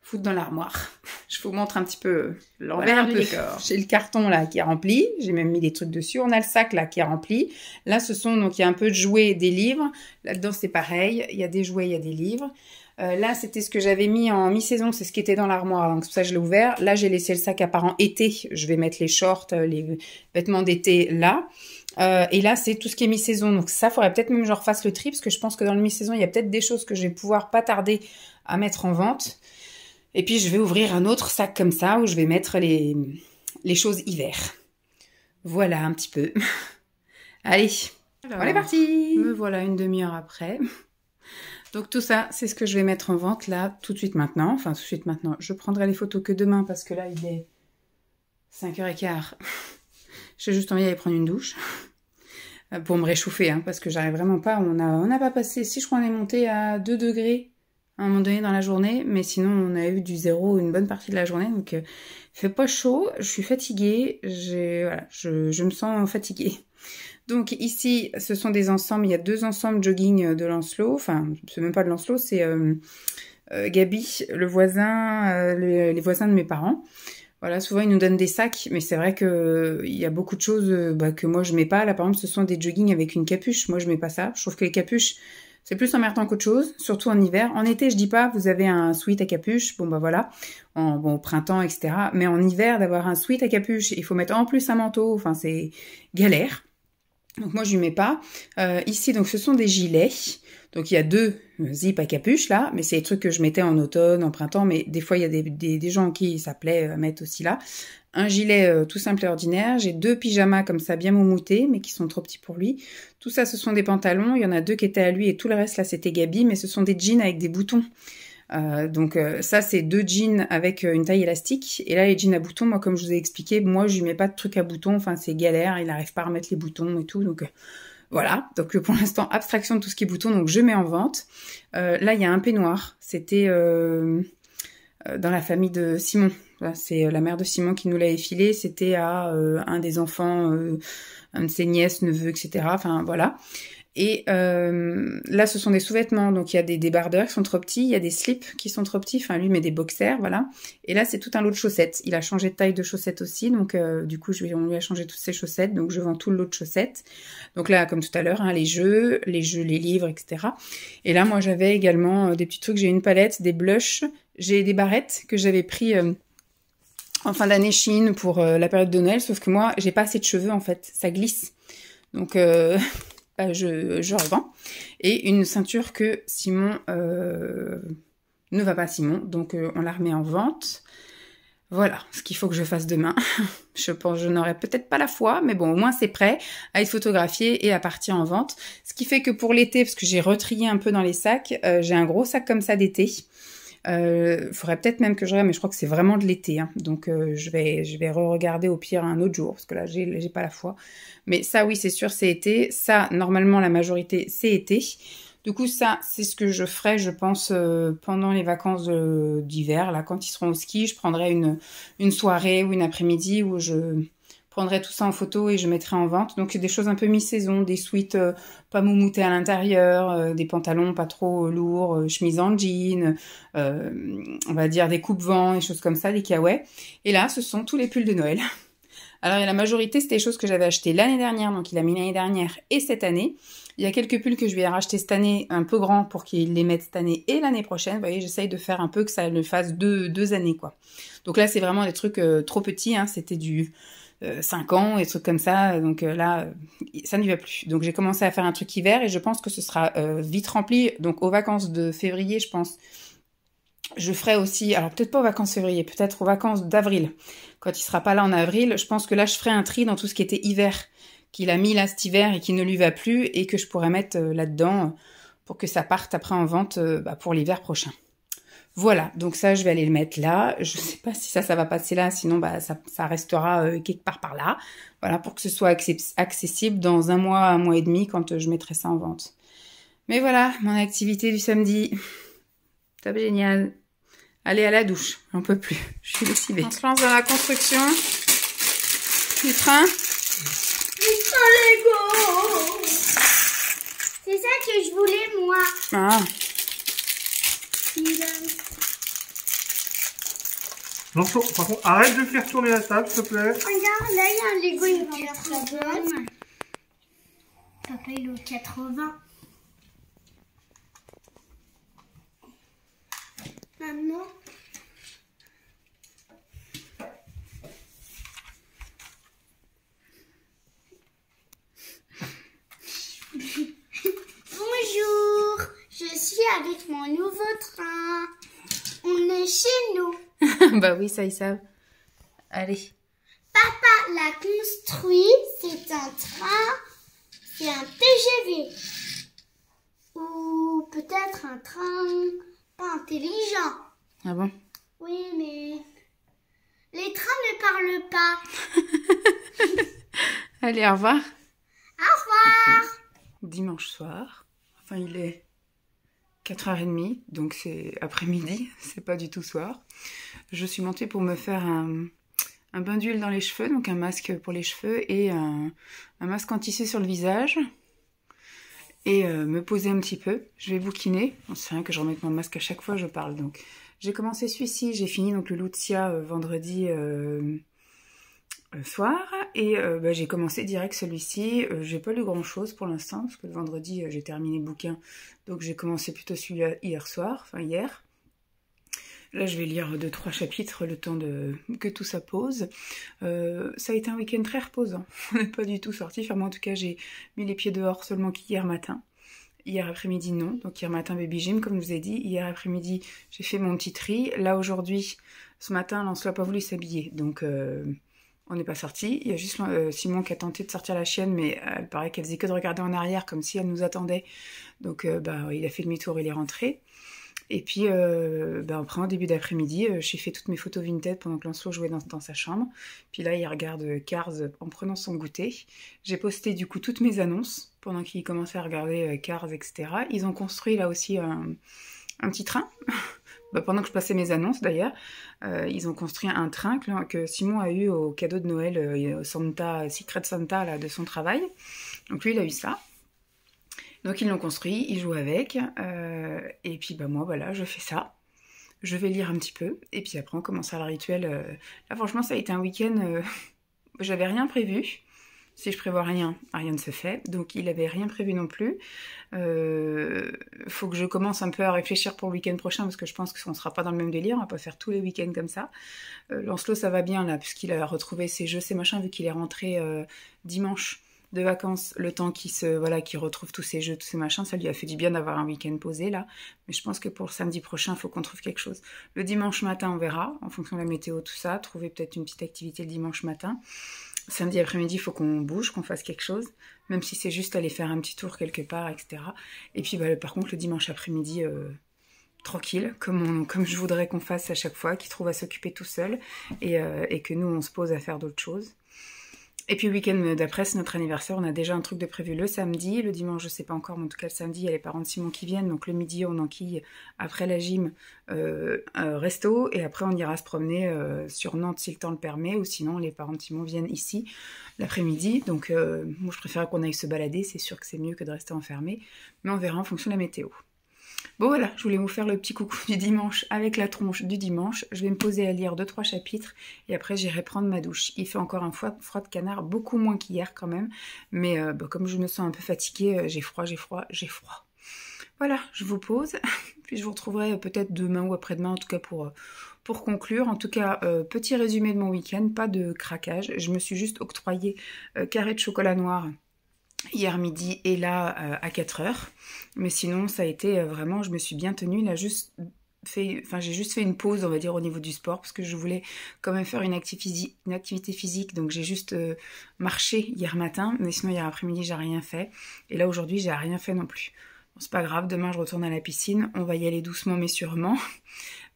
Speaker 1: foutre dans l'armoire. Je vous montre un petit peu l'envers du décor. J'ai le carton là qui est rempli, j'ai même mis des trucs dessus. On a le sac là qui est rempli. Là ce sont donc il y a un peu de jouets et des livres. Là-dedans c'est pareil, il y a des jouets, il y a des livres. Là c'était ce que j'avais mis en mi-saison, c'est ce qui était dans l'armoire, donc ça je l'ai ouvert. Là j'ai laissé le sac apparent été, je vais mettre les shorts, les vêtements d'été là. Et là c'est tout ce qui est mi-saison, donc ça faudrait peut-être même que je refasse le tri parce que je pense que dans le mi-saison il y a peut-être des choses que je vais pouvoir pas tarder à mettre en vente. Et puis je vais ouvrir un autre sac comme ça où je vais mettre les choses hiver. Voilà un petit peu. Allez, alors, on est parti. Me voilà une demi-heure après. Donc tout ça, c'est ce que je vais mettre en vente là tout de suite maintenant. Enfin tout de suite maintenant. Je prendrai les photos que demain parce que là il est 5h15. J'ai juste envie d'aller prendre une douche. Pour me réchauffer, hein, parce que j'arrive vraiment pas. On n'a pas passé, si je crois on est monté à 2 degrés
Speaker 3: à un moment donné dans la journée, mais sinon on a eu du 0 une bonne partie de la journée, donc il fait pas chaud, je suis fatiguée, voilà, je me sens fatiguée. Donc ici, ce sont des ensembles, il y a 2 ensembles jogging de Lancelot, enfin c'est même pas de Lancelot, c'est Gabi, le voisin, les voisins de mes parents. Voilà, souvent ils nous donnent des sacs, mais c'est vrai que il y a beaucoup de choses que moi je mets pas. Là par exemple, ce sont des joggings avec une capuche. Moi je mets pas ça. Je trouve que les capuches c'est plus emmerdant qu'autre chose, surtout en hiver. En été, je dis pas, vous avez un sweat à capuche, bon bah voilà, au printemps, etc. Mais en hiver, d'avoir un sweat à capuche, il faut mettre en plus un manteau, enfin c'est galère. Donc moi je lui mets pas. Ici donc ce sont des gilets. Donc il y a 2 zips à capuche là, mais c'est des trucs que je mettais en automne, en printemps, mais des fois il y a des gens qui ça plaît à mettre aussi là. Un gilet tout simple et ordinaire, j'ai 2 pyjamas comme ça bien moumoutés, mais qui sont trop petits pour lui. Tout ça ce sont des pantalons, il y en a 2 qui étaient à lui et tout le reste là c'était Gabi, mais ce sont des jeans avec des boutons. Donc ça c'est 2 jeans avec une taille élastique, et là les jeans à boutons, moi comme je vous ai expliqué, moi je lui mets pas de trucs à boutons, enfin c'est galère, il n'arrive pas à remettre les boutons et tout, donc voilà, donc pour l'instant, abstraction de tout ce qui est bouton, donc je mets en vente. Là, il y a un peignoir, c'était dans la famille de Simon. C'est la mère de Simon qui nous l'avait filé, c'était à un des enfants, un de ses nièces, neveux, etc. Enfin, voilà. Et là, ce sont des sous-vêtements, donc il y a des débardeurs qui sont trop petits, il y a des slips qui sont trop petits, enfin lui met des boxers, voilà. Et là, c'est tout un lot de chaussettes. Il a changé de taille de chaussettes aussi, donc du coup, on lui a changé toutes ses chaussettes, donc je vends tout le lot de chaussettes. Donc là, comme tout à l'heure, hein, les jeux, les livres, etc. Et là, moi, j'avais également des petits trucs, j'ai une palette, des blushs, j'ai des barrettes que j'avais pris en fin d'année Chine pour la période de Noël, sauf que moi, j'ai pas assez de cheveux, en fait, ça glisse. Donc... je revends. Et une ceinture que Simon ne va pas Simon, donc on la remet en vente. Voilà ce qu'il faut que je fasse demain. Je pense que je n'aurai peut-être pas la foi, mais bon, au moins c'est prêt à être photographié et à partir en vente. Ce qui fait que pour l'été, parce que j'ai retrié un peu dans les sacs, j'ai un gros sac comme ça d'été. Faudrait peut-être même que je regarde, mais je crois que c'est vraiment de l'été, hein. Donc je vais re-regarder au pire un autre jour, parce que là j'ai pas la foi. Mais ça oui c'est sûr c'est été, ça normalement la majorité c'est été. Du coup ça c'est ce que je ferai je pense pendant les vacances d'hiver, là quand ils seront au ski, je prendrai une soirée ou une après-midi où je prendrai tout ça en photo et je mettrai en vente. Donc des choses un peu mi-saison, des sweats pas moumoutés à l'intérieur, des pantalons pas trop lourds, chemises en jean, on va dire des coupe-vents, des choses comme ça, des kawaii. Et là, ce sont tous les pulls de Noël. Alors la majorité, c'était des choses que j'avais achetées l'année dernière, donc il a mis l'année dernière et cette année. Il y a quelques pulls que je lui ai rachetés cette année, un peu grands pour qu'il les mette cette année et l'année prochaine. Vous voyez, j'essaye de faire un peu que ça le fasse deux années, quoi. Donc là, c'est vraiment des trucs trop petits, hein. C'était du 5 ans, et trucs comme ça. Donc là, ça n'y va plus. Donc j'ai commencé à faire un truc hiver et je pense que ce sera vite rempli. Donc aux vacances de février, je pense, je ferai aussi, alors peut-être pas aux vacances février, peut-être aux vacances d'avril. Quand il sera pas là en avril, je pense que là, je ferai un tri dans tout ce qui était hiver, qu'il a mis là cet hiver et qui ne lui va plus, et que je pourrais mettre là-dedans pour que ça parte après en vente pour l'hiver prochain. Voilà, donc ça, je vais aller le mettre là. Je sais pas si ça va passer là, sinon ça restera quelque part par là. Voilà, pour que ce soit accessible dans un mois et demi, quand je mettrai ça en vente. Mais voilà, mon activité du samedi. Top génial. Allez à la douche, j'en peux plus. Je suis lessivée. On se lance dans la construction du train.
Speaker 4: Lego. C'est ça que je voulais, moi.
Speaker 3: Ah.
Speaker 5: Non, par contre, arrête de faire tourner la table, s'il te plaît.
Speaker 4: Regarde, là, il y a un Lego, il est 80. Papa, il est au 80. Maman. Bonjour, je suis avec mon nouveau train. On est chez nous.
Speaker 3: Bah oui, ça ils savent. Allez.
Speaker 4: Papa l'a construit, c'est un train, c'est un TGV. Ou peut-être un train pas intelligent.
Speaker 3: Ah bon?
Speaker 4: Oui, mais les trains ne parlent pas.
Speaker 3: Allez, au revoir.
Speaker 4: Au revoir.
Speaker 3: Dimanche soir. Enfin, il est 4h30, donc c'est après-midi, c'est pas du tout soir. Je suis montée pour me faire un bain d'huile dans les cheveux, donc un masque pour les cheveux et un masque en tissu sur le visage. Et me poser un petit peu. Je vais bouquiner. Bon, c'est rien que je remette mon masque à chaque fois je parle. Donc j'ai commencé celui-ci, j'ai fini donc le Lucia vendredi soir. Et j'ai commencé direct celui-ci. J'ai pas lu grand-chose pour l'instant, parce que le vendredi j'ai terminé le bouquin. Donc j'ai commencé plutôt celui-là hier soir, enfin hier. Là, je vais lire 2-3 chapitres, le temps que tout ça pose. Ça a été un week-end très reposant. On n'est pas du tout sortis. Enfin, moi, en tout cas, j'ai mis les pieds dehors seulement qu'hier matin. Hier après-midi, non. Donc, hier matin, baby gym, comme je vous ai dit. Hier après-midi, j'ai fait mon petit tri. Là, aujourd'hui, ce matin, Lancelot n'a pas voulu s'habiller. Donc, on n'est pas sortis. Il y a juste Simon qui a tenté de sortir la chienne, mais elle paraît qu'elle faisait que de regarder en arrière, comme si elle nous attendait. Donc, il a fait demi-tour, il est rentré. Et puis, après, en début d'après-midi, j'ai fait toutes mes photos Vinted pendant que Lancelot jouait dans sa chambre. Puis là, il regarde Cars en prenant son goûter. J'ai posté du coup toutes mes annonces pendant qu'il commençait à regarder Cars, etc. Ils ont construit là aussi un petit train. Pendant que je passais mes annonces d'ailleurs, ils ont construit un train que Simon a eu au cadeau de Noël Secret Santa là, de son travail. Donc lui, il a eu ça. Donc ils l'ont construit, ils jouent avec, et puis moi voilà, je fais ça. Je vais lire un petit peu, et puis après on commence à le rituel. Là franchement ça a été un week-end, j'avais rien prévu. Si je prévois rien, rien ne se fait. Donc il avait rien prévu non plus. Faut que je commence un peu à réfléchir pour le week-end prochain, parce que je pense qu'on sera pas dans le même délire, on va pas faire tous les week-ends comme ça. Lancelot ça va bien là, puisqu'il a retrouvé ses jeux, ses machins, vu qu'il est rentré dimanche de vacances, le temps qu'il retrouve tous ses jeux, tous ses machins, ça lui a fait du bien d'avoir un week-end posé là, mais je pense que pour le samedi prochain, il faut qu'on trouve quelque chose. Le dimanche matin, on verra, en fonction de la météo, tout ça, trouver peut-être une petite activité le dimanche matin. Samedi après-midi, il faut qu'on bouge, qu'on fasse quelque chose, même si c'est juste aller faire un petit tour quelque part, etc. Et puis par contre, le dimanche après-midi, tranquille, comme je voudrais qu'on fasse à chaque fois, qu'il trouve à s'occuper tout seul, et que nous, on se pose à faire d'autres choses. Et puis le week-end d'après, c'est notre anniversaire, on a déjà un truc de prévu le samedi, le dimanche je sais pas encore, mais en tout cas le samedi, il y a les parents de Simon qui viennent, donc le midi on enquille après la gym, resto, et après on ira se promener sur Nantes si le temps le permet, ou sinon les parents de Simon viennent ici l'après-midi, donc moi je préfère qu'on aille se balader, c'est sûr que c'est mieux que de rester enfermé, mais on verra en fonction de la météo. Bon voilà, je voulais vous faire le petit coucou du dimanche avec la tronche du dimanche. Je vais me poser à lire 2-3 chapitres et après j'irai prendre ma douche. Il fait encore un froid de canard, beaucoup moins qu'hier quand même. Mais comme je me sens un peu fatiguée, j'ai froid. Voilà, je vous pose. Puis je vous retrouverai peut-être demain ou après-demain en tout cas pour conclure. En tout cas, petit résumé de mon week-end, pas de craquage. Je me suis juste octroyé carré de chocolat noir hier midi et là à 4h, mais sinon ça a été vraiment, je me suis bien tenue, là j'ai juste fait une pause on va dire au niveau du sport parce que je voulais quand même faire une activité physique, donc j'ai juste marché hier matin, mais sinon hier après-midi j'ai rien fait, et là aujourd'hui j'ai rien fait non plus. Bon, c'est pas grave, demain je retourne à la piscine, on va y aller doucement mais sûrement,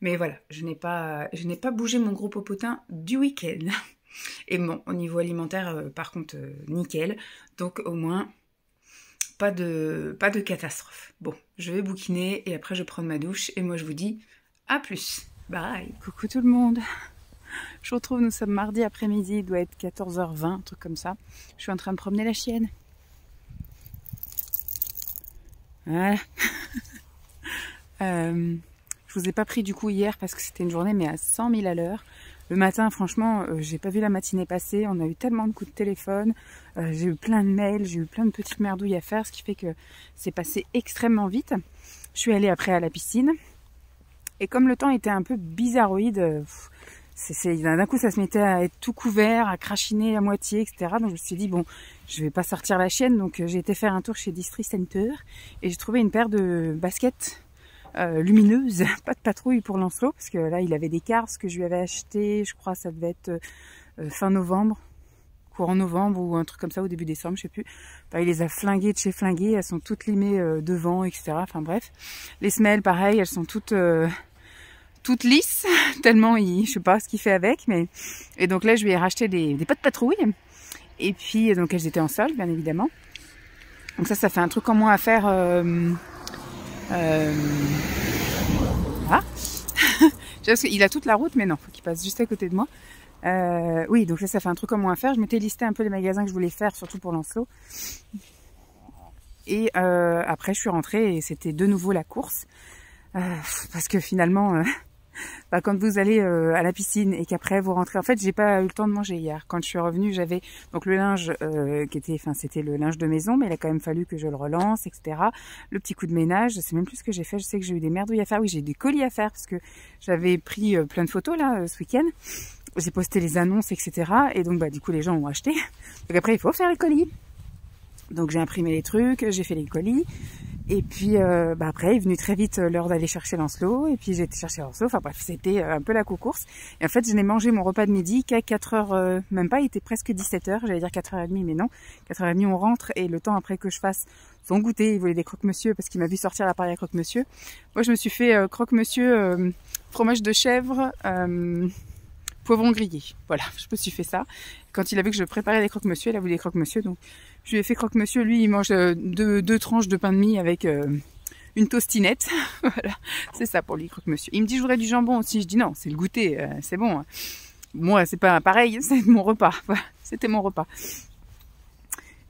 Speaker 3: mais voilà, je n'ai pas bougé mon gros popotin du week-end. Et bon, au niveau alimentaire, par contre, nickel. Donc au moins, pas de catastrophe. Bon, je vais bouquiner et après je vais prendre ma douche. Et moi je vous dis à plus. Bye. Coucou tout le monde. Je vous retrouve, nous sommes mardi après-midi, il doit être 14h20, un truc comme ça. Je suis en train de promener la chienne. Voilà. Je vous ai pas pris du coup hier parce que c'était une journée mais à 100 000 à l'heure. Le matin, franchement, j'ai pas vu la matinée passer. On a eu tellement de coups de téléphone. J'ai eu plein de mails, j'ai eu plein de petites merdouilles à faire, ce qui fait que c'est passé extrêmement vite. Je suis allée après à la piscine. Et comme le temps était un peu bizarroïde, d'un coup ça se mettait à être tout couvert, à crachiner à moitié, etc. Donc je me suis dit, bon, je vais pas sortir la chienne. Donc j'ai été faire un tour chez District Center et j'ai trouvé une paire de baskets lumineuse, pas de patrouille pour Lancelot parce que là il avait des Cars que je lui avais acheté, je crois ça devait être fin novembre, courant novembre ou un truc comme ça, au début décembre, je sais plus. Enfin, il les a flinguées de chez flinguées, elles sont toutes limées devant, etc. Enfin bref, les semelles pareil, elles sont toutes lisses tellement je sais pas ce qu'il fait avec, mais et donc là je lui ai racheté des pas de patrouille et puis donc elles étaient en solde bien évidemment. Donc ça fait un truc en moins à faire
Speaker 2: Voilà. Parce qu'il a toute la route, mais non, faut qu'il passe juste à côté de moi. Oui, donc là, ça fait un truc en moins à faire. Je m'étais listé un peu les magasins que je voulais faire, surtout pour Lancelot. Et après, je suis rentrée et c'était de nouveau la course. Parce que finalement, quand vous allez à la piscine et qu'après vous rentrez... En fait, j'ai pas eu le temps de manger hier. Quand je suis revenue, j'avais donc le linge c'était le linge de maison, mais il a quand même fallu que je le relance, etc. Le petit coup de ménage, je sais même plus ce que j'ai fait. Je sais que j'ai eu des merdouilles à faire. Oui, j'ai eu des colis à faire parce que j'avais pris plein de photos là ce week-end. J'ai posté les annonces, etc. Et donc, du coup, les gens ont acheté. Donc après, il faut faire les colis. Donc, j'ai imprimé les trucs, j'ai fait les colis. Et puis, après, est venu très vite l'heure d'aller chercher Lancelot. Et puis, j'ai été chercher Lancelot. Enfin bref, c'était un peu la course. Et en fait, je n'ai mangé mon repas de midi qu'à 4h, même pas, il était presque 17h. J'allais dire 4h30, mais non. 4h30, on rentre. Et le temps après que je fasse son goûter, il voulait des croque-monsieur parce qu'il m'a vu sortir l'appareil à croque-monsieur. Moi, je me suis fait croque-monsieur, fromage de chèvre, poivron grillé. Voilà, je me suis fait ça. Quand il a vu que je préparais des croque-monsieur, il a voulu des croque-monsieur. Donc, je lui ai fait croque-monsieur. Lui, il mange deux tranches de pain de mie avec une tostinette. Voilà, c'est ça pour lui, croque-monsieur. Il me dit, je voudrais du jambon aussi. Je dis non, c'est le goûter, c'est bon. Moi, c'est pas pareil, c'est mon repas. Voilà, c'était mon repas.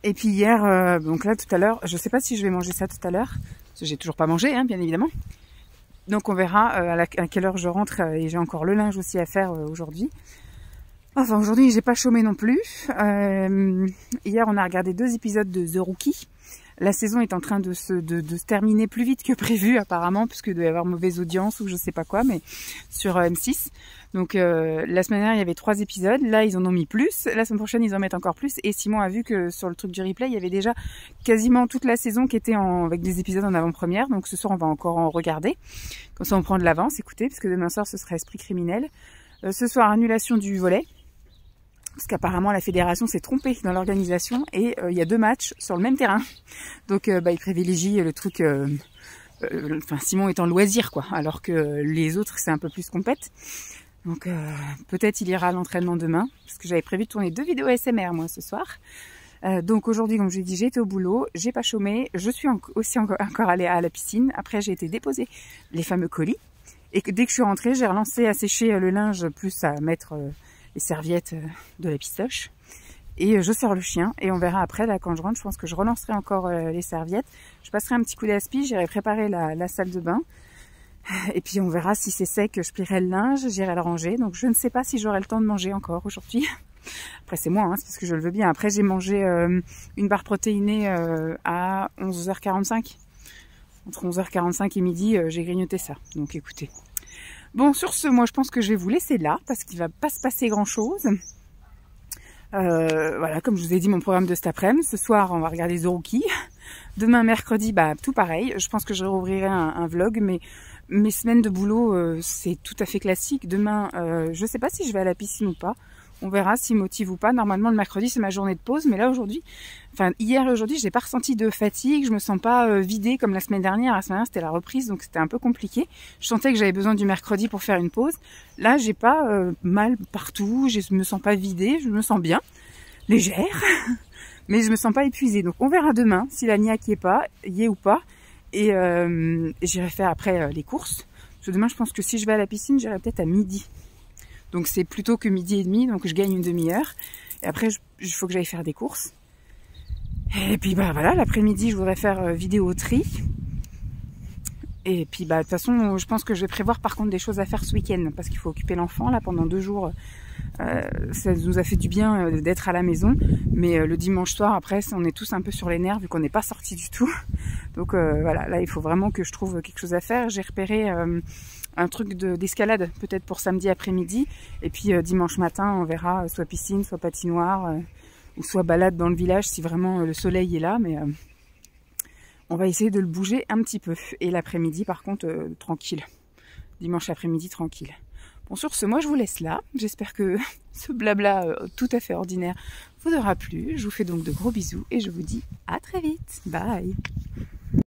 Speaker 2: Et puis hier, donc là, tout à l'heure, je sais pas si je vais manger ça tout à l'heure. Parce que j'ai toujours pas mangé, hein, bien évidemment. Donc on verra à quelle heure je rentre et j'ai encore le linge aussi à faire aujourd'hui. Enfin aujourd'hui j'ai pas chômé non plus. Hier on a regardé 2 épisodes de The Rookie. La saison est en train de se terminer plus vite que prévu apparemment, puisqu'il doit y avoir mauvaise audience ou je sais pas quoi, mais sur M6. Donc la semaine dernière il y avait 3 épisodes, là ils en ont mis plus, la semaine prochaine ils en mettent encore plus, et Simon a vu que sur le truc du replay il y avait déjà quasiment toute la saison qui était avec des épisodes en avant-première, donc ce soir on va encore en regarder, comme ça on prend de l'avance, écoutez, parce que demain soir ce sera Esprit criminel. Ce soir annulation du volley, parce qu'apparemment la fédération s'est trompée dans l'organisation et il y a 2 matchs sur le même terrain, donc ils privilégient le truc... Simon est en loisir quoi, alors que les autres c'est un peu plus compète. Donc peut-être il ira à l'entraînement demain, parce que j'avais prévu de tourner 2 vidéos ASMR moi ce soir. Donc aujourd'hui, comme je l'ai dit, j'ai été au boulot, j'ai pas chômé, je suis aussi encore allée à la piscine. Après j'ai été déposer les fameux colis, et dès que je suis rentrée, j'ai relancé à sécher le linge, plus à mettre les serviettes de la pistoche. Et je sors le chien, et on verra après, là quand je rentre, je pense que je relancerai encore les serviettes. Je passerai un petit coup d'aspi, j'irai préparer la salle de bain. Et puis on verra si c'est sec, je plierai le linge, j'irai le ranger. Donc je ne sais pas si j'aurai le temps de manger encore aujourd'hui. Après c'est moi, hein, c'est parce que je le veux bien. Après j'ai mangé une barre protéinée à 11h45. Entre 11h45 et midi, j'ai grignoté ça. Donc écoutez. Bon, sur ce, moi je pense que je vais vous laisser là, parce qu'il va pas se passer grand chose. Voilà, comme je vous ai dit, mon programme de cet après-midi. Ce soir, on va regarder The Rookie. Demain, mercredi, tout pareil. Je pense que je rouvrirai un vlog, mais mes semaines de boulot, c'est tout à fait classique. Demain, je sais pas si je vais à la piscine ou pas. On verra s'il motive ou pas. Normalement, le mercredi, c'est ma journée de pause. Mais là, aujourd'hui, hier et aujourd'hui, j'ai pas ressenti de fatigue. Je me sens pas vidée comme la semaine dernière. La semaine dernière, c'était la reprise, donc c'était un peu compliqué. Je sentais que j'avais besoin du mercredi pour faire une pause. Là, j'ai pas mal partout. Je me sens pas vidée. Je me sens bien, légère, mais je me sens pas épuisée. Donc, on verra demain si la niaque y est ou pas. Et j'irai faire après les courses. Parce que demain, je pense que si je vais à la piscine, j'irai peut-être à midi. Donc c'est plutôt que midi et demi, donc je gagne une demi-heure. Et après, il faut que j'aille faire des courses. Et puis voilà, l'après-midi, je voudrais faire vidéo tri. Et puis de toute façon, je pense que je vais prévoir par contre des choses à faire ce week-end, parce qu'il faut occuper l'enfant là pendant 2 jours. Ça nous a fait du bien d'être à la maison, mais le dimanche soir après, on est tous un peu sur les nerfs vu qu'on n'est pas sortis du tout. Donc voilà, là il faut vraiment que je trouve quelque chose à faire. J'ai repéré un truc d'escalade peut-être pour samedi après-midi, et puis dimanche matin on verra soit piscine, soit patinoire, ou soit balade dans le village si vraiment le soleil est là, mais on va essayer de le bouger un petit peu. Et l'après-midi par contre tranquille, dimanche après-midi tranquille. Bon, sur ce, moi je vous laisse là. J'espère que ce blabla tout à fait ordinaire vous aura plu. Je vous fais donc de gros bisous et je vous dis à très vite. Bye.